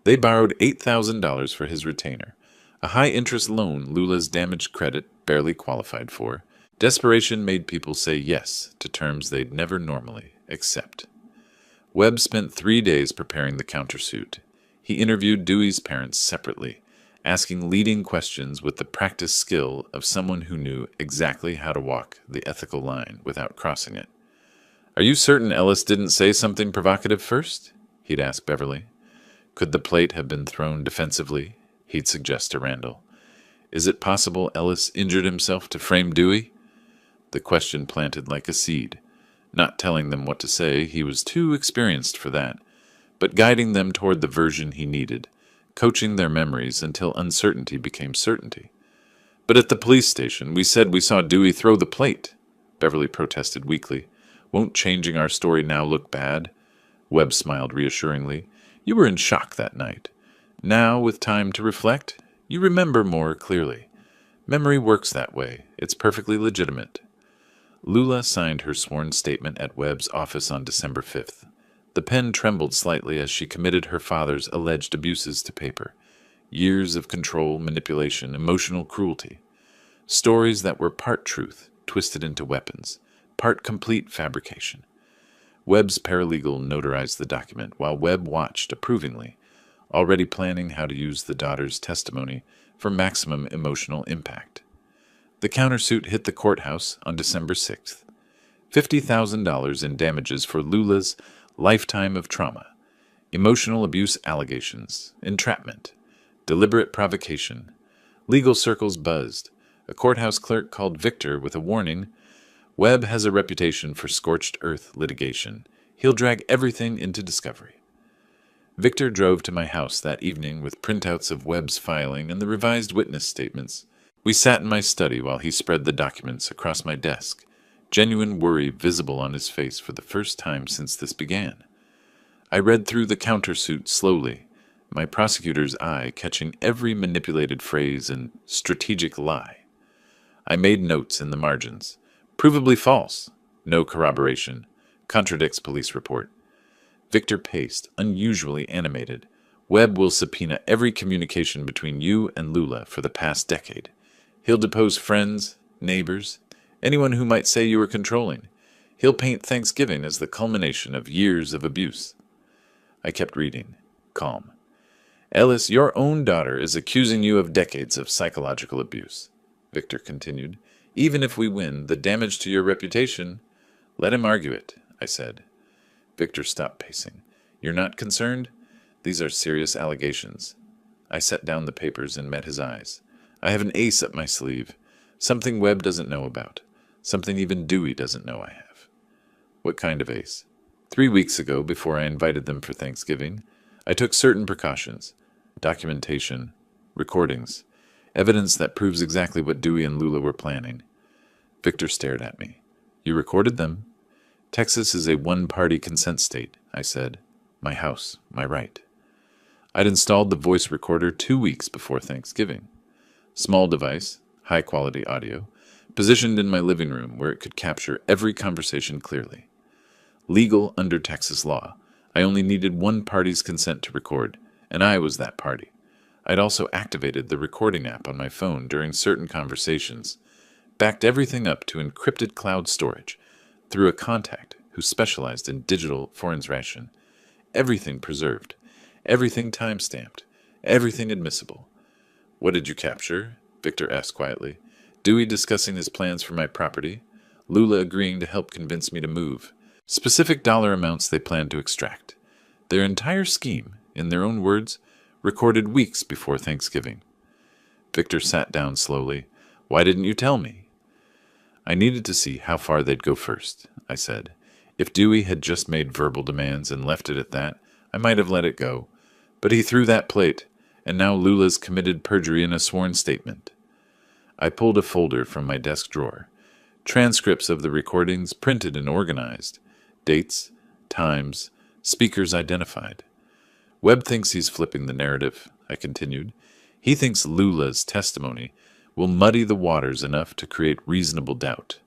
They borrowed $8,000 for his retainer, a high-interest loan Lula's damaged credit barely qualified for. Desperation made people say yes to terms they'd never normally accept. Webb spent 3 days preparing the countersuit. He interviewed Dewey's parents separately, asking leading questions with the practiced skill of someone who knew exactly how to walk the ethical line without crossing it. Are you certain Ellis didn't say something provocative first? He'd ask Beverly. Could the plate have been thrown defensively? He'd suggest to Randall. Is it possible Ellis injured himself to frame Dewey? The question planted like a seed. Not telling them what to say, he was too experienced for that, but guiding them toward the version he needed, coaching their memories until uncertainty became certainty. But at the police station, we said we saw Dewey throw the plate, Beverly protested weakly. Won't changing our story now look bad? Webb smiled reassuringly. You were in shock that night. Now, with time to reflect, you remember more clearly. Memory works that way. It's perfectly legitimate. Lula signed her sworn statement at Webb's office on December 5th. The pen trembled slightly as she committed her father's alleged abuses to paper. Years of control, manipulation, emotional cruelty. Stories that were part truth, twisted into weapons, part complete fabrication. Webb's paralegal notarized the document while Webb watched approvingly, already planning how to use the daughter's testimony for maximum emotional impact. The countersuit hit the courthouse on December 6th. $50,000 in damages for Lula's lifetime of trauma, emotional abuse allegations, entrapment, deliberate provocation. Legal circles buzzed. A courthouse clerk called Victor with a warning. Webb has a reputation for scorched earth litigation. He'll drag everything into discovery. Victor drove to my house that evening with printouts of Webb's filing and the revised witness statements. We sat in my study while he spread the documents across my desk, genuine worry visible on his face for the first time since this began. I read through the countersuit slowly, my prosecutor's eye catching every manipulated phrase and strategic lie. I made notes in the margins. Provably false. No corroboration. Contradicts police report. Victor paced, unusually animated. Webb will subpoena every communication between you and Lula for the past decade. He'll depose friends, neighbors, anyone who might say you were controlling. He'll paint Thanksgiving as the culmination of years of abuse. I kept reading, calm. Ellis, your own daughter is accusing you of decades of psychological abuse, Victor continued. Even if we win, the damage to your reputation... Let him argue it, I said. Victor stopped pacing. You're not concerned? These are serious allegations. I set down the papers and met his eyes. I have an ace up my sleeve. Something Webb doesn't know about. Something even Dewey doesn't know I have. What kind of ace? 3 weeks ago, before I invited them for Thanksgiving, I took certain precautions. Documentation, recordings, evidence that proves exactly what Dewey and Lula were planning. Victor stared at me. You recorded them? Texas is a one-party consent state, I said. My house, my right. I'd installed the voice recorder 2 weeks before Thanksgiving. Small device, high-quality audio, positioned in my living room where it could capture every conversation clearly. Legal under Texas law. I only needed one party's consent to record, and I was that party. I'd also activated the recording app on my phone during certain conversations, backed everything up to encrypted cloud storage, through a contact who specialized in digital forensic. Everything preserved, everything time-stamped, everything admissible. What did you capture? Victor asked quietly. Dewey discussing his plans for my property, Lula agreeing to help convince me to move, specific dollar amounts they planned to extract. Their entire scheme, in their own words, recorded weeks before Thanksgiving. Victor sat down slowly. Why didn't you tell me? I needed to see how far they'd go first, I said. If Dewey had just made verbal demands and left it at that, I might have let it go. But he threw that plate, and now Lula's committed perjury in a sworn statement. I pulled a folder from my desk drawer. Transcripts of the recordings printed and organized. Dates, times, speakers identified. Webb thinks he's flipping the narrative, I continued. He thinks Lula's testimony will muddy the waters enough to create reasonable doubt.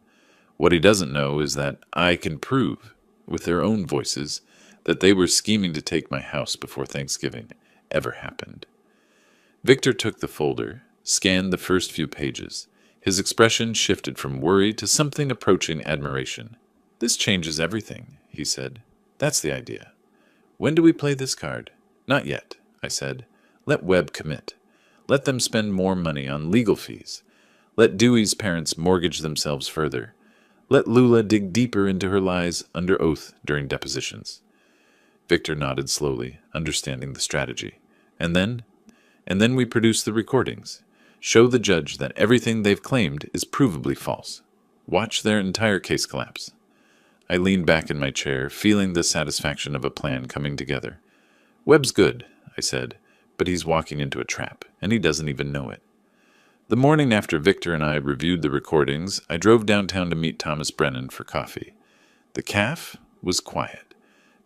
What he doesn't know is that I can prove, with their own voices, that they were scheming to take my house before Thanksgiving ever happened. Victor took the folder, scanned the first few pages. His expression shifted from worry to something approaching admiration. This changes everything, he said. That's the idea. When do we play this card? Not yet, I said. Let Webb commit. Let them spend more money on legal fees. Let Dewey's parents mortgage themselves further. Let Lula dig deeper into her lies under oath during depositions. Victor nodded slowly, understanding the strategy. And then we produce the recordings. Show the judge that everything they've claimed is provably false. Watch their entire case collapse. I leaned back in my chair, feeling the satisfaction of a plan coming together. Webb's good, I said, but he's walking into a trap, and he doesn't even know it. The morning after Victor and I reviewed the recordings, I drove downtown to meet Thomas Brennan for coffee. The cafe was quiet,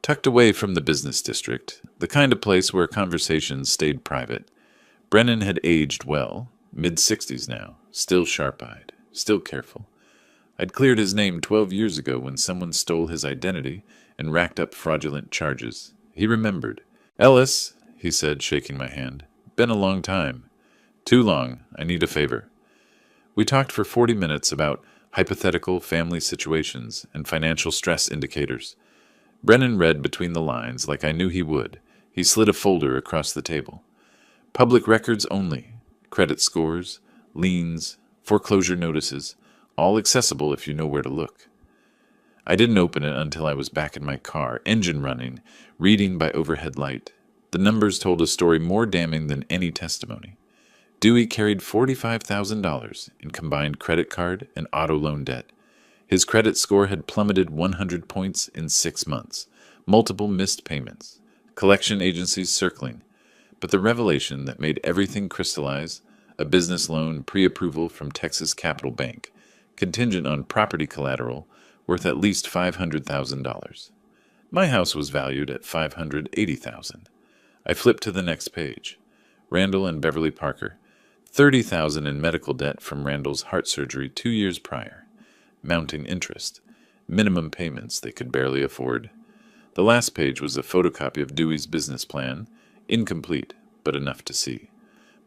tucked away from the business district, the kind of place where conversations stayed private. Brennan had aged well, mid-60s now, still sharp-eyed, still careful. I'd cleared his name 12 years ago when someone stole his identity and racked up fraudulent charges. He remembered. Ellis, he said, shaking my hand. Been a long time. Too long. I need a favor. We talked for 40 minutes about hypothetical family situations and financial stress indicators. Brennan read between the lines like I knew he would. He slid a folder across the table. Public records only. Credit scores, liens, foreclosure notices, all accessible if you know where to look. I didn't open it until I was back in my car, engine running, reading by overhead light. The numbers told a story more damning than any testimony. Dewey carried $45,000 in combined credit card and auto loan debt. His credit score had plummeted 100 points in 6 months, multiple missed payments, collection agencies circling. But the revelation that made everything crystallize, a business loan pre-approval from Texas Capital Bank, contingent on property collateral worth at least $500,000. My house was valued at $580,000. I flipped to the next page. Randall and Beverly Parker, $30,000 in medical debt from Randall's heart surgery 2 years prior. Mounting interest. Minimum payments they could barely afford. The last page was a photocopy of Dewey's business plan, incomplete, but enough to see.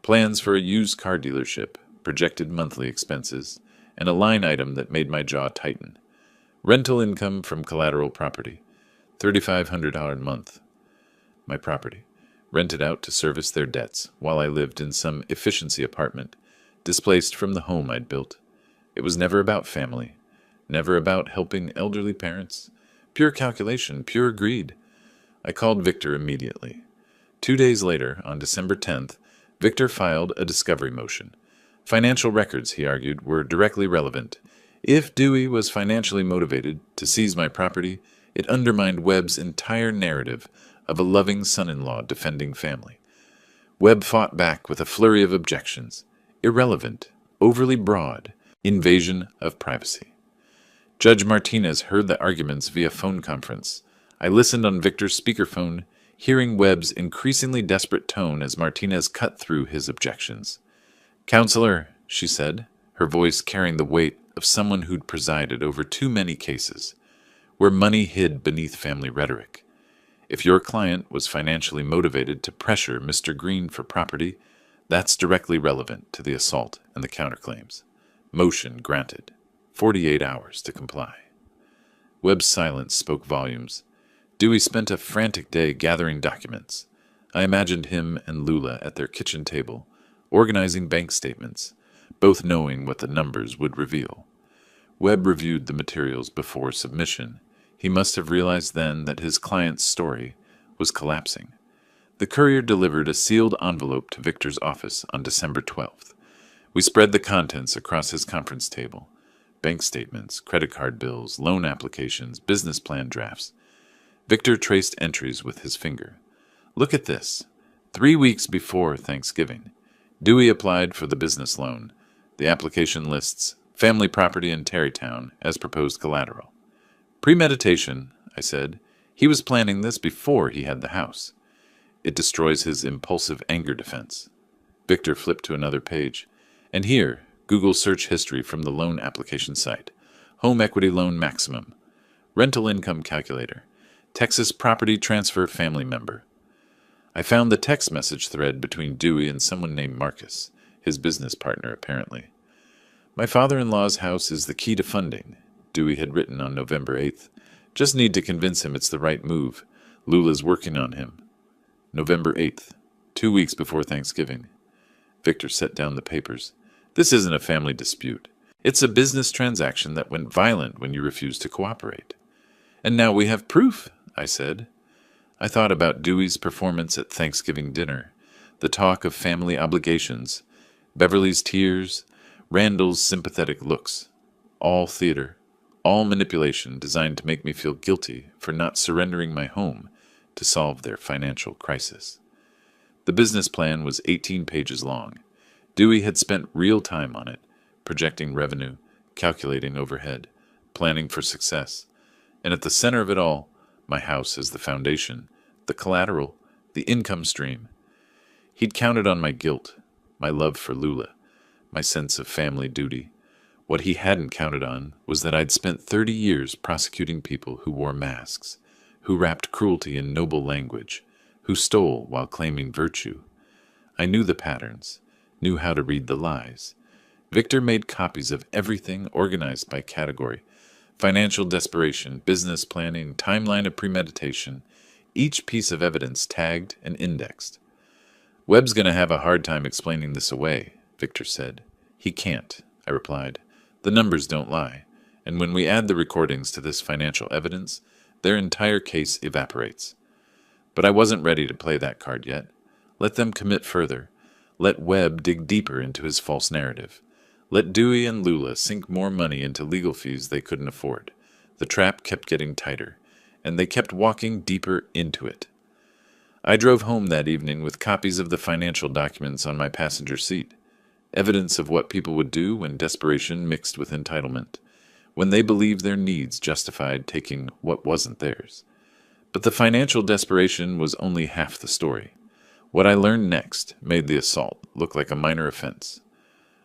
Plans for a used car dealership, projected monthly expenses, and a line item that made my jaw tighten. Rental income from collateral property, $3,500 a month. My property, rented out to service their debts while I lived in some efficiency apartment, displaced from the home I'd built. It was never about family, never about helping elderly parents. Pure calculation, pure greed. I called Victor immediately. 2 days later, on December 10th, Victor filed a discovery motion. Financial records, he argued, were directly relevant. If Dewey was financially motivated to seize my property, it undermined Webb's entire narrative of a loving son-in-law defending family. Webb fought back with a flurry of objections. Irrelevant, overly broad, invasion of privacy. Judge Martinez heard the arguments via phone conference. I listened on Victor's speakerphone, hearing Webb's increasingly desperate tone as Martinez cut through his objections. "Counselor," she said, her voice carrying the weight of someone who'd presided over too many cases, where money hid beneath family rhetoric. If your client was financially motivated to pressure Mr. Green for property, that's directly relevant to the assault and the counterclaims. Motion granted. 48 hours to comply. Webb's silence spoke volumes. Dewey spent a frantic day gathering documents. I imagined him and Lula at their kitchen table, organizing bank statements, both knowing what the numbers would reveal. Webb reviewed the materials before submission. He must have realized then that his client's story was collapsing. The courier delivered a sealed envelope to Victor's office on December 12th. We spread the contents across his conference table. Bank statements, credit card bills, loan applications, business plan drafts. Victor traced entries with his finger. Look at this. 3 weeks before Thanksgiving, Dewey applied for the business loan. The application lists family property in Tarrytown as proposed collateral. Premeditation, I said. He was planning this before he had the house. It destroys his impulsive anger defense. Victor flipped to another page. And here, Google search history from the loan application site. Home equity loan maximum. Rental income calculator. Texas property transfer family member. I found the text message thread between Dewey and someone named Marcus, his business partner apparently. My father-in-law's house is the key to funding, Dewey had written on November 8th. Just need to convince him it's the right move. Lula's working on him. November 8th, 2 weeks before Thanksgiving. Victor set down the papers. This isn't a family dispute. It's a business transaction that went violent when you refused to cooperate. And now we have proof, I said. I thought about Dewey's performance at Thanksgiving dinner, the talk of family obligations, Beverly's tears, Randall's sympathetic looks. All theater, all manipulation designed to make me feel guilty for not surrendering my home to solve their financial crisis. The business plan was 18 pages long. Dewey had spent real time on it, projecting revenue, calculating overhead, planning for success. And at the center of it all, my house as the foundation, the collateral, the income stream. He'd counted on my guilt, my love for Lula, my sense of family duty. What he hadn't counted on was that I'd spent 30 years prosecuting people who wore masks, who wrapped cruelty in noble language, who stole while claiming virtue. I knew the patterns, knew how to read the lies. Victor made copies of everything organized by category: financial desperation, business planning, timeline of premeditation, each piece of evidence tagged and indexed. Webb's going to have a hard time explaining this away, Victor said. He can't, I replied. The numbers don't lie, and when we add the recordings to this financial evidence, their entire case evaporates. But I wasn't ready to play that card yet. Let them commit further. Let Webb dig deeper into his false narrative. Let Dewey and Lula sink more money into legal fees they couldn't afford. The trap kept getting tighter, and they kept walking deeper into it. I drove home that evening with copies of the financial documents on my passenger seat, evidence of what people would do when desperation mixed with entitlement, when they believed their needs justified taking what wasn't theirs. But the financial desperation was only half the story. What I learned next made the assault look like a minor offense.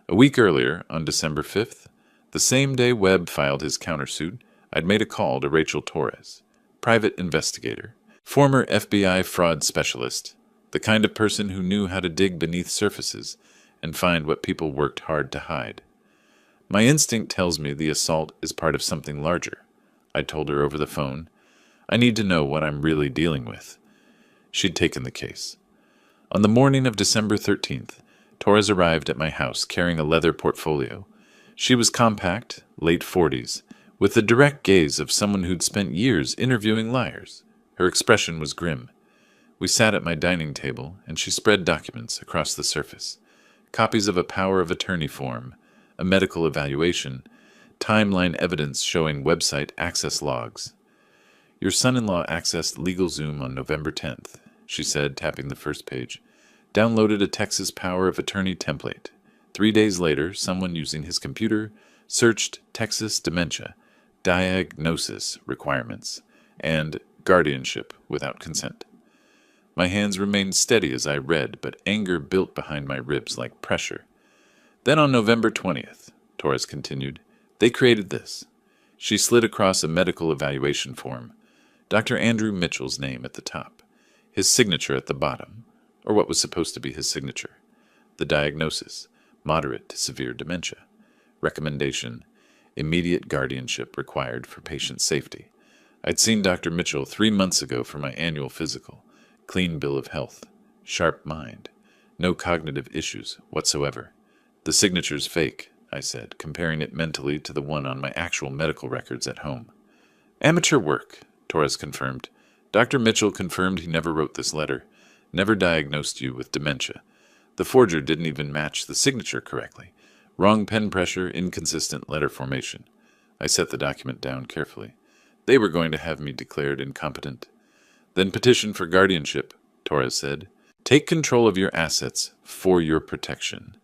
A week earlier, on December 5th, the same day Webb filed his countersuit, I'd made a call to Rachel Torres, private investigator, former FBI fraud specialist, the kind of person who knew how to dig beneath surfaces and find what people worked hard to hide. My instinct tells me the assault is part of something larger. I told her over the phone. I need to know what I'm really dealing with. She'd taken the case. On the morning of December 13th, Torres arrived at my house carrying a leather portfolio. She was compact, late 40s, with the direct gaze of someone who'd spent years interviewing liars. Her expression was grim. We sat at my dining table, and she spread documents across the surface. Copies of a power of attorney form, a medical evaluation, timeline evidence showing website access logs. Your son-in-law accessed LegalZoom on November 10th, she said, tapping the first page. Downloaded a Texas power of attorney template. 3 days later, someone using his computer searched Texas dementia, diagnosis requirements, and guardianship without consent. My hands remained steady as I read, but anger built behind my ribs like pressure. Then on November 20th, Torres continued, they created this. She slid across a medical evaluation form. Dr. Andrew Mitchell's name at the top, his signature at the bottom, or what was supposed to be his signature. The diagnosis, moderate to severe dementia. Recommendation, immediate guardianship required for patient safety. I'd seen Dr. Mitchell 3 months ago for my annual physical. Clean bill of health. Sharp mind. No cognitive issues whatsoever. The signature's fake, I said, comparing it mentally to the one on my actual medical records at home. Amateur work, Torres confirmed. Dr. Mitchell confirmed he never wrote this letter, never diagnosed you with dementia. The forger didn't even match the signature correctly. Wrong pen pressure, inconsistent letter formation. I set the document down carefully. They were going to have me declared incompetent. Then petition for guardianship, Torres said. Take control of your assets for your protection.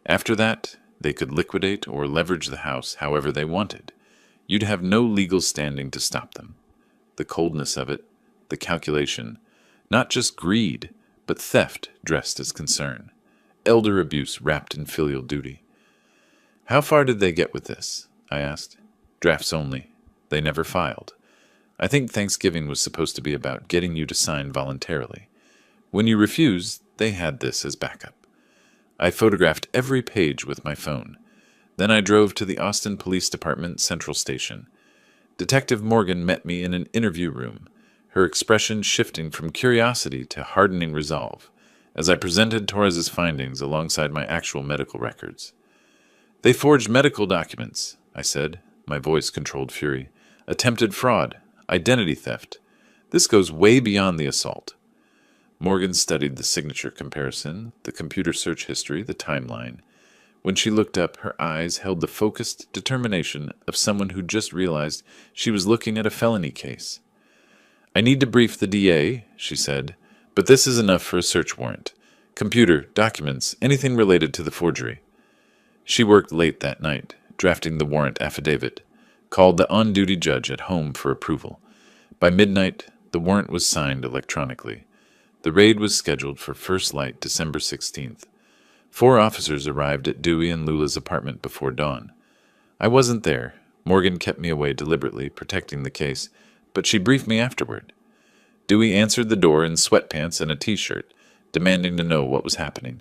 After that, they could liquidate or leverage the house however they wanted. You'd have no legal standing to stop them. The coldness of it, the calculation, not just greed, but theft dressed as concern. Elder abuse wrapped in filial duty. How far did they get with this? I asked. Drafts only. They never filed. I think Thanksgiving was supposed to be about getting you to sign voluntarily. When you refused, they had this as backup. I photographed every page with my phone. Then I drove to the Austin Police Department Central Station. Detective Morgan met me in an interview room, her expression shifting from curiosity to hardening resolve, as I presented Torres's findings alongside my actual medical records. They forged medical documents, I said, my voice controlled fury. Attempted fraud. Identity theft. This goes way beyond the assault. Morgan studied the signature comparison, the computer search history, the timeline. When she looked up, her eyes held the focused determination of someone who just realized she was looking at a felony case. I need to brief the DA, she said, but this is enough for a search warrant. Computer, documents, anything related to the forgery. She worked late that night, drafting the warrant affidavit. Called the on-duty judge at home for approval. By midnight, the warrant was signed electronically. The raid was scheduled for first light December 16th. 4 officers arrived at Dewey and Lula's apartment before dawn. I wasn't there. Morgan kept me away deliberately, protecting the case, but she briefed me afterward. Dewey answered the door in sweatpants and a t-shirt, demanding to know what was happening.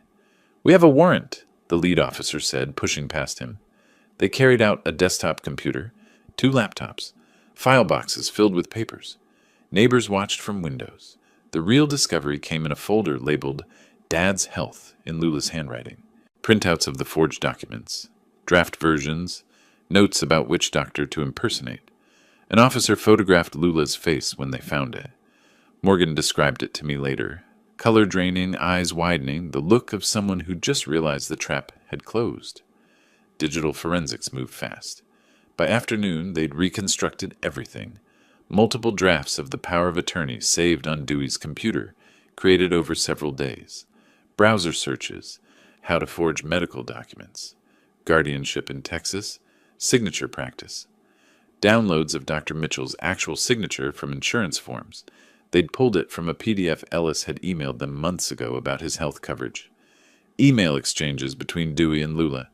We have a warrant, the lead officer said, pushing past him. They carried out a desktop computer, 2 laptops, file boxes filled with papers. Neighbors watched from windows. The real discovery came in a folder labeled Dad's Health in Lula's handwriting. Printouts of the forged documents, draft versions, notes about which doctor to impersonate. An officer photographed Lula's face when they found it. Morgan described it to me later. Color draining, eyes widening, the look of someone who just realized the trap had closed. Digital forensics moved fast. By afternoon, they'd reconstructed everything. Multiple drafts of the power of attorney saved on Dewey's computer, created over several days. Browser searches, how to forge medical documents, guardianship in Texas, signature practice. Downloads of Dr. Mitchell's actual signature from insurance forms. They'd pulled it from a PDF Ellis had emailed them months ago about his health coverage. Email exchanges between Dewey and Lula.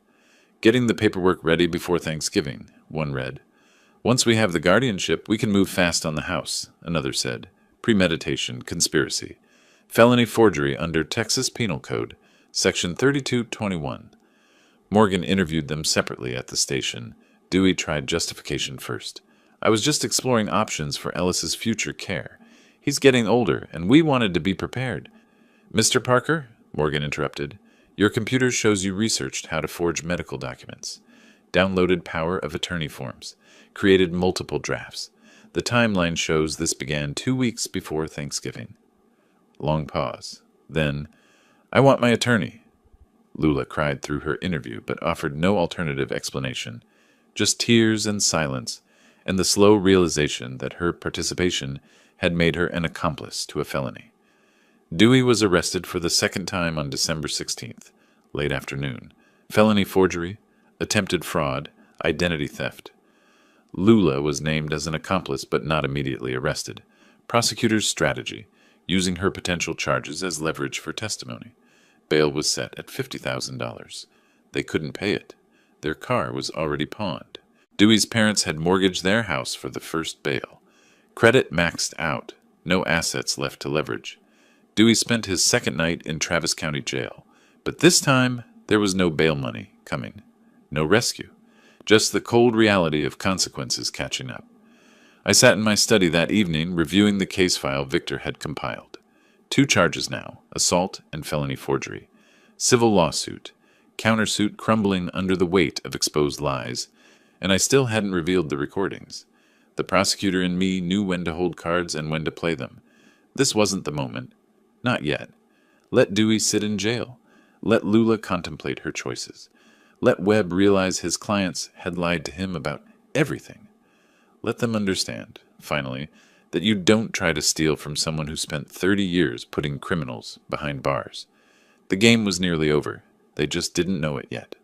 Getting the paperwork ready before Thanksgiving, one read. Once we have the guardianship, we can move fast on the house, another said. Premeditation, conspiracy. Felony forgery under Texas Penal Code. Section 3221. Morgan interviewed them separately at the station. Dewey tried justification first. I was just exploring options for Ellis's future care. He's getting older, and we wanted to be prepared. Mr. Parker, Morgan interrupted, your computer shows you researched how to forge medical documents, downloaded power of attorney forms, created multiple drafts. The timeline shows this began 2 weeks before Thanksgiving. Long pause. Then, I want my attorney. Lula cried through her interview, but offered no alternative explanation. Just tears and silence, and the slow realization that her participation had made her an accomplice to a felony. Dewey was arrested for the second time on December 16th, late afternoon. Felony forgery, attempted fraud, identity theft. Lula was named as an accomplice but not immediately arrested. Prosecutors' strategy, using her potential charges as leverage for testimony. Bail was set at $50,000. They couldn't pay it. Their car was already pawned. Dewey's parents had mortgaged their house for the first bail. Credit maxed out. No assets left to leverage. Dewey spent his second night in Travis County Jail. But this time, there was no bail money coming. No rescue. Just the cold reality of consequences catching up. I sat in my study that evening reviewing the case file Victor had compiled. 2 charges now, assault and felony forgery. Civil lawsuit, countersuit crumbling under the weight of exposed lies, and I still hadn't revealed the recordings. The prosecutor in me knew when to hold cards and when to play them. This wasn't the moment. Not yet. Let Dewey sit in jail. Let Lula contemplate her choices. Let Webb realize his clients had lied to him about everything. Let them understand, finally, that you don't try to steal from someone who spent 30 years putting criminals behind bars. The game was nearly over. They just didn't know it yet.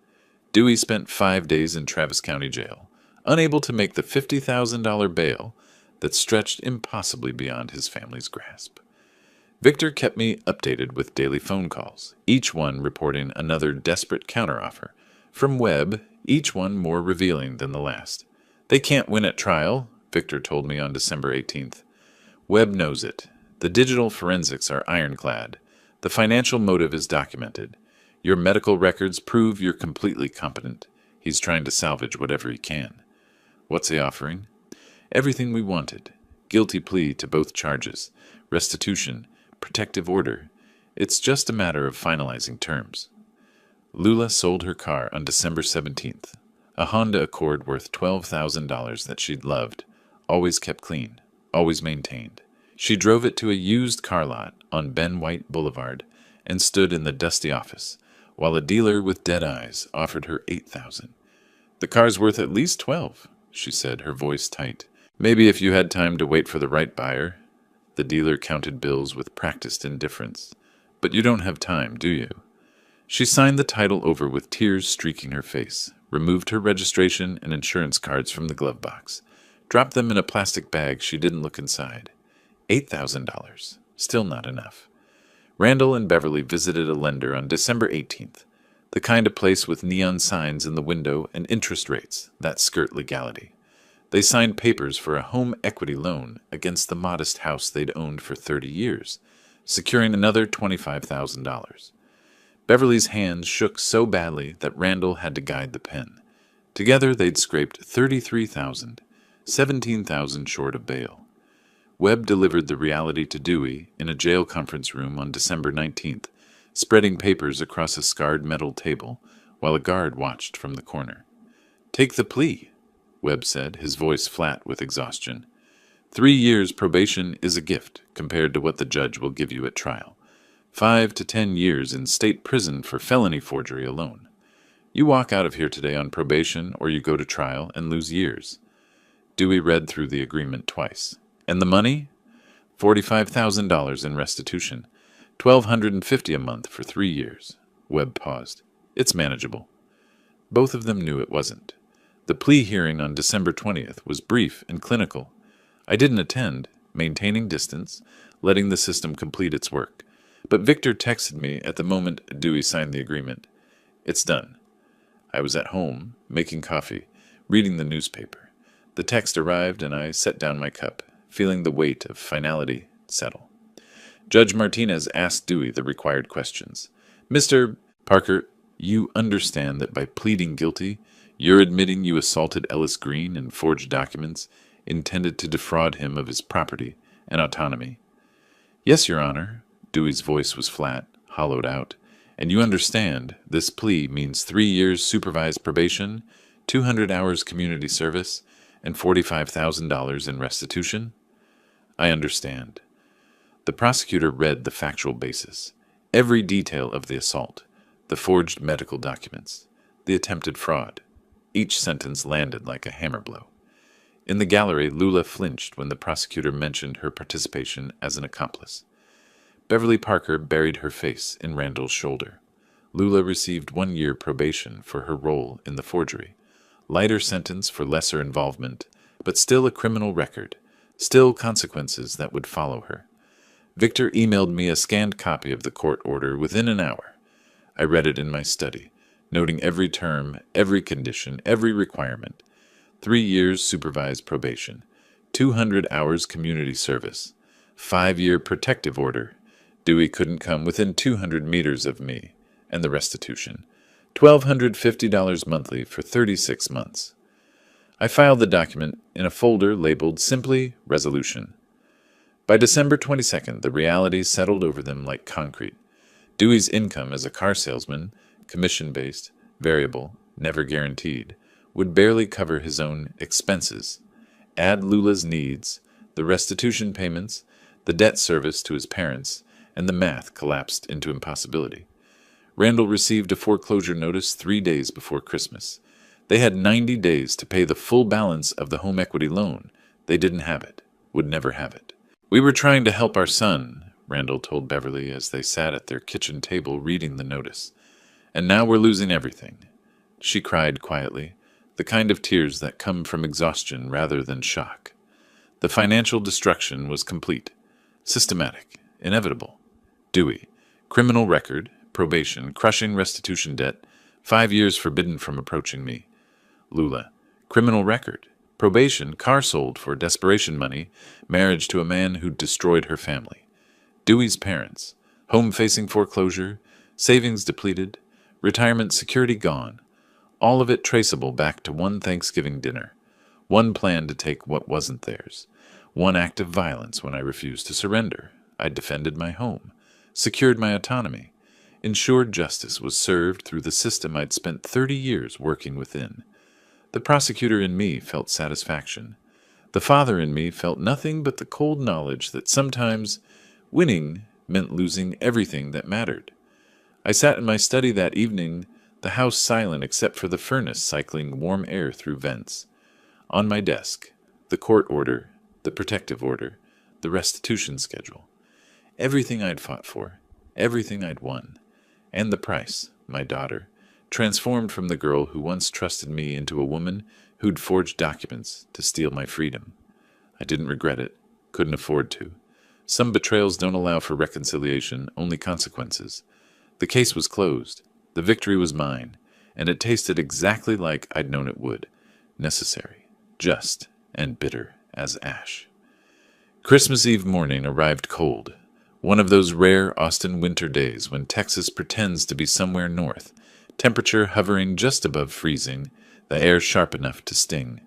Dewey spent 5 days in Travis County Jail, unable to make the $50,000 bail that stretched impossibly beyond his family's grasp. Victor kept me updated with daily phone calls, each one reporting another desperate counteroffer. From Webb, each one more revealing than the last. They can't win at trial, Victor told me on December 18th. Webb knows it. The digital forensics are ironclad. The financial motive is documented. Your medical records prove you're completely competent. He's trying to salvage whatever he can. What's he offering? Everything we wanted. Guilty plea to both charges. Restitution. Protective order. It's just a matter of finalizing terms. Lula sold her car on December 17th. A Honda Accord worth $12,000 that she'd loved. Always kept clean, always maintained. She drove it to a used car lot on Ben White Boulevard and stood in the dusty office, while a dealer with dead eyes offered her $8,000. The car's worth at least $12,000, she said, her voice tight. Maybe if you had time to wait for the right buyer. The dealer counted bills with practiced indifference. But you don't have time, do you? She signed the title over with tears streaking her face, removed her registration and insurance cards from the glove box, dropped them in a plastic bag she didn't look inside. $8,000. Still not enough. Randall and Beverly visited a lender on December 18th, the kind of place with neon signs in the window and interest rates that skirt legality. They signed papers for a home equity loan against the modest house they'd owned for 30 years, securing another $25,000. Beverly's hands shook so badly that Randall had to guide the pen. Together they'd scraped $33,000, $17,000 short of bail. Webb delivered the reality to Dewey in a jail conference room on December 19th, spreading papers across a scarred metal table while a guard watched from the corner. "Take the plea," Webb said, his voice flat with exhaustion. 3 years probation is a gift compared to what the judge will give you at trial. 5 to 10 years in state prison for felony forgery alone. You walk out of here today on probation or you go to trial and lose years. Dewey read through the agreement twice. And the money? $45,000 in restitution. $1,250 a month for 3 years. Webb paused. It's manageable. Both of them knew it wasn't. The plea hearing on December 20th was brief and clinical. I didn't attend, maintaining distance, letting the system complete its work. But Victor texted me at the moment Dewey signed the agreement. It's done. I was at home, making coffee, reading the newspaper. The text arrived and I set down my cup, feeling the weight of finality settle. Judge Martinez asked Dewey the required questions. Mr. Parker, you understand that by pleading guilty, you're admitting you assaulted Ellis Green and forged documents intended to defraud him of his property and autonomy. Yes, Your Honor. Dewey's voice was flat, hollowed out. And you understand this plea means 3 years supervised probation, 200 hours community service, and $45,000 in restitution? I understand. The prosecutor read the factual basis, every detail of the assault, the forged medical documents, the attempted fraud. Each sentence landed like a hammer blow. In the gallery, Lula flinched when the prosecutor mentioned her participation as an accomplice. Beverly Parker buried her face in Randall's shoulder. Lula received 1 year probation for her role in the forgery, lighter sentence for lesser involvement, but still a criminal record, still consequences that would follow her. Victor emailed me a scanned copy of the court order within an hour. I read it in my study, noting every term, every condition, every requirement. 3 years supervised probation, 200 hours community service, 5-year protective order. Dewey couldn't come within 200 meters of me, and the restitution, $1,250 monthly for 36 months. I filed the document in a folder labeled simply Resolution. By December 22nd, the reality settled over them like concrete. Dewey's income as a car salesman, commission-based, variable, never guaranteed, would barely cover his own expenses. Add Lula's needs, the restitution payments, the debt service to his parents, and the math collapsed into impossibility. Randall received a foreclosure notice 3 days before Christmas. They had 90 days to pay the full balance of the home equity loan. They didn't have it, would never have it. We were trying to help our son, Randall told Beverly as they sat at their kitchen table reading the notice. And now we're losing everything. She cried quietly, the kind of tears that come from exhaustion rather than shock. The financial destruction was complete, systematic, inevitable. Dewey, criminal record, probation, crushing restitution debt, 5 years forbidden from approaching me. Lula, criminal record, probation, car sold for desperation money, marriage to a man who destroyed her family. Dewey's parents, home-facing foreclosure, savings depleted, retirement security gone, all of it traceable back to one Thanksgiving dinner, one plan to take what wasn't theirs, one act of violence when I refused to surrender. I defended my home, secured my autonomy, ensured justice was served through the system I'd spent 30 years working within. The prosecutor in me felt satisfaction. The father in me felt nothing but the cold knowledge that sometimes winning meant losing everything that mattered. I sat in my study that evening, the house silent except for the furnace cycling warm air through vents. On my desk, the court order, the protective order, the restitution schedule. Everything I'd fought for, everything I'd won. And the price, my daughter, transformed from the girl who once trusted me into a woman who'd forged documents to steal my freedom. I didn't regret it, couldn't afford to. Some betrayals don't allow for reconciliation, only consequences. The case was closed. The victory was mine, and it tasted exactly like I'd known it would. Necessary, just, and bitter as ash. Christmas Eve morning arrived cold. One of those rare Austin winter days when Texas pretends to be somewhere north, temperature hovering just above freezing, the air sharp enough to sting.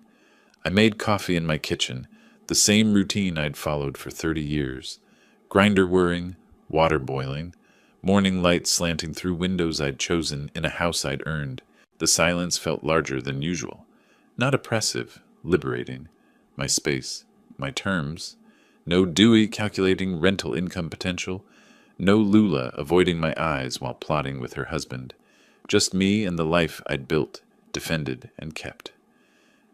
I made coffee in my kitchen, the same routine I'd followed for 30 years. Grinder whirring, water boiling, morning light slanting through windows I'd chosen in a house I'd earned. The silence felt larger than usual. Not oppressive, liberating. My space, my terms. No Dewey calculating rental income potential. No Lula avoiding my eyes while plotting with her husband. Just me and the life I'd built, defended, and kept.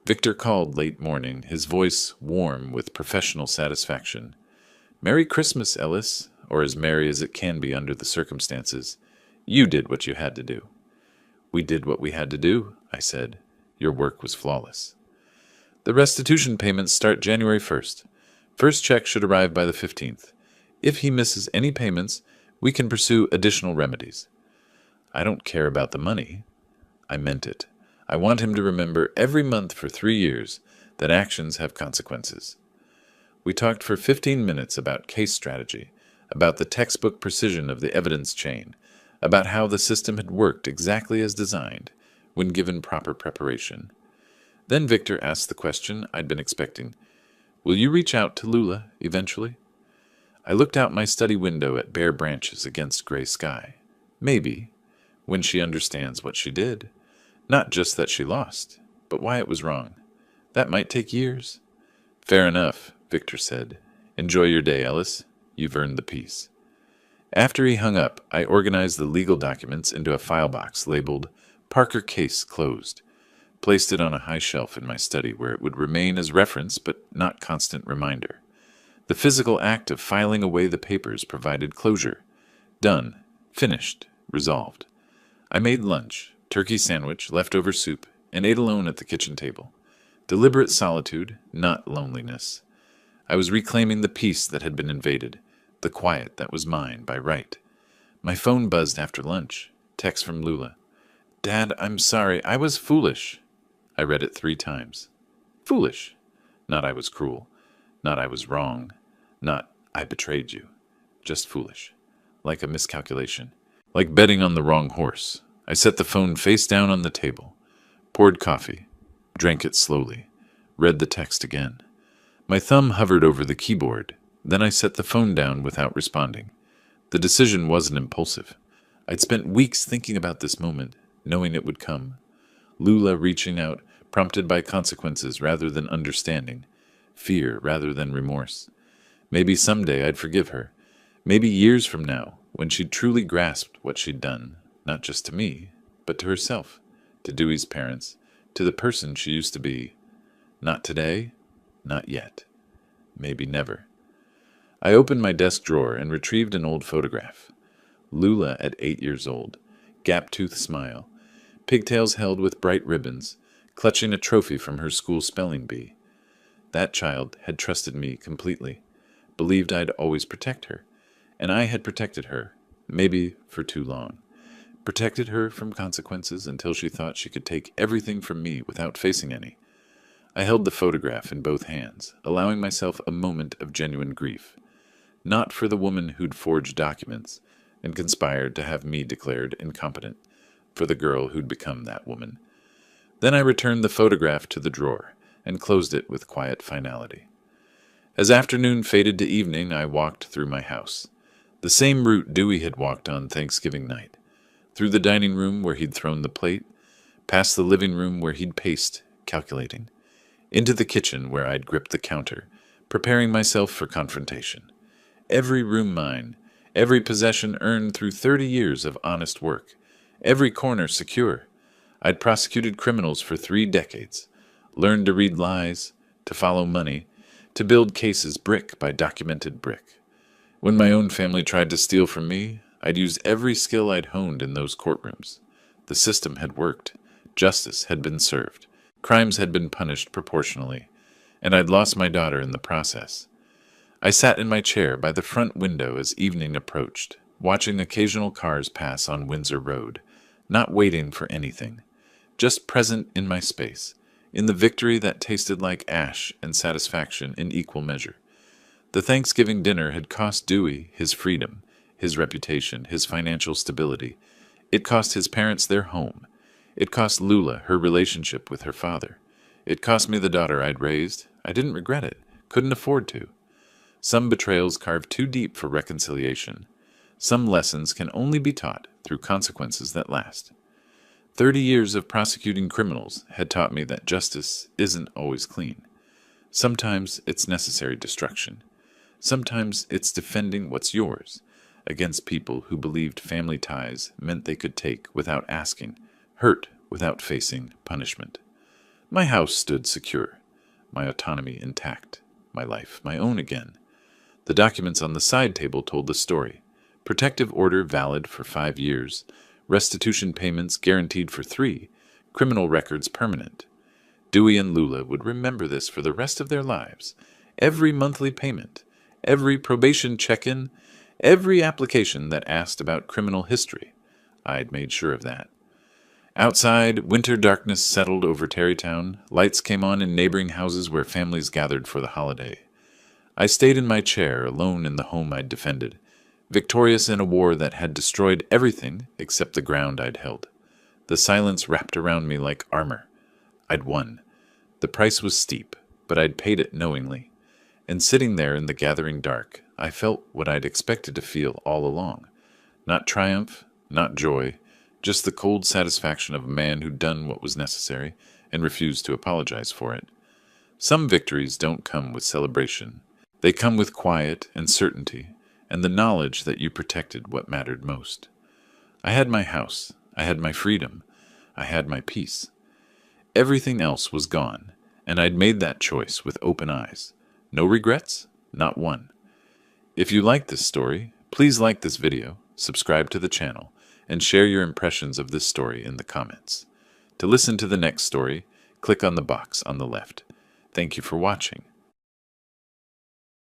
Victor called late morning, his voice warm with professional satisfaction. "Merry Christmas, Ellis," or as merry as it can be under the circumstances. "You did what you had to do." "We did what we had to do," I said. "Your work was flawless." The restitution payments start January 1st. First check should arrive by the 15th. If he misses any payments, we can pursue additional remedies. I don't care about the money. I meant it. I want him to remember every month for 3 years that actions have consequences. We talked for 15 minutes about case strategy, about the textbook precision of the evidence chain, about how the system had worked exactly as designed when given proper preparation. Then Victor asked the question I'd been expecting. Will you reach out to Lula eventually? I looked out my study window at bare branches against gray sky. Maybe, when she understands what she did. Not just that she lost, but why it was wrong. That might take years. Fair enough, Victor said. Enjoy your day, Ellis. You've earned the peace. After he hung up, I organized the legal documents into a file box labeled Parker Case Closed, placed it on a high shelf in my study where it would remain as reference but not constant reminder. The physical act of filing away the papers provided closure. Done. Finished. Resolved. I made lunch, turkey sandwich, leftover soup, and ate alone at the kitchen table. Deliberate solitude, not loneliness. I was reclaiming the peace that had been invaded, the quiet that was mine by right. My phone buzzed after lunch. Text from Lula. Dad, I'm sorry. I was foolish. I read it 3 times. Foolish. Not I was cruel. Not I was wrong. Not I betrayed you. Just foolish. Like a miscalculation. Like betting on the wrong horse. I set the phone face down on the table. Poured coffee. Drank it slowly. Read the text again. My thumb hovered over the keyboard. Then I set the phone down without responding. The decision wasn't impulsive. I'd spent weeks thinking about this moment, knowing it would come. Lula reaching out, prompted by consequences rather than understanding. Fear rather than remorse. Maybe someday I'd forgive her. Maybe years from now, when she'd truly grasped what she'd done, not just to me, but to herself, to Dewey's parents, to the person she used to be. Not today, not yet. Maybe never. I opened my desk drawer and retrieved an old photograph. Lula at 8 years old, gap-toothed smile, pigtails held with bright ribbons, clutching a trophy from her school spelling bee. That child had trusted me completely, believed I'd always protect her, and I had protected her, maybe for too long. Protected her from consequences until she thought she could take everything from me without facing any. I held the photograph in both hands, allowing myself a moment of genuine grief. Not for the woman who'd forged documents and conspired to have me declared incompetent, for the girl who'd become that woman. Then I returned the photograph to the drawer and closed it with quiet finality. As afternoon faded to evening, I walked through my house. The same route Dewey had walked on Thanksgiving night. Through the dining room where he'd thrown the plate, past the living room where he'd paced, calculating, into the kitchen where I'd gripped the counter, preparing myself for confrontation. Every room mine, every possession earned through 30 years of honest work, every corner secure. I'd prosecuted criminals for 3 decades, learned to read lies, to follow money, to build cases brick by documented brick. When my own family tried to steal from me, I'd used every skill I'd honed in those courtrooms. The system had worked. Justice had been served. Crimes had been punished proportionally, and I'd lost my daughter in the process. I sat in my chair by the front window as evening approached, watching occasional cars pass on Windsor Road, not waiting for anything, just present in my space, in the victory that tasted like ash and satisfaction in equal measure. The Thanksgiving dinner had cost Dewey his freedom, his reputation, his financial stability. It cost his parents their home. It cost Lula her relationship with her father. It cost me the daughter I'd raised. I didn't regret it, couldn't afford to. Some betrayals carve too deep for reconciliation. Some lessons can only be taught through consequences that last. 30 years of prosecuting criminals had taught me that justice isn't always clean. Sometimes it's necessary destruction. Sometimes it's defending what's yours against people who believed family ties meant they could take without asking, hurt without facing punishment. My house stood secure, my autonomy intact, my life my own again. The documents on the side table told the story. Protective order valid for 5 years, restitution payments guaranteed for 3, criminal records permanent. Dewey and Lula would remember this for the rest of their lives. Every monthly payment, every probation check-in, every application that asked about criminal history. I'd made sure of that. Outside, winter darkness settled over Tarrytown. Lights came on in neighboring houses where families gathered for the holiday. I stayed in my chair, alone in the home I'd defended, victorious in a war that had destroyed everything except the ground I'd held. The silence wrapped around me like armor. I'd won. The price was steep, but I'd paid it knowingly. And sitting there in the gathering dark, I felt what I'd expected to feel all along. Not triumph, not joy, just the cold satisfaction of a man who'd done what was necessary and refused to apologize for it. Some victories don't come with celebration. They come with quiet and certainty, and the knowledge that you protected what mattered most. I had my house, I had my freedom, I had my peace. Everything else was gone, and I'd made that choice with open eyes. No regrets, not one. If you like this story, please like this video, subscribe to the channel, and share your impressions of this story in the comments. To listen to the next story, click on the box on the left. Thank you for watching.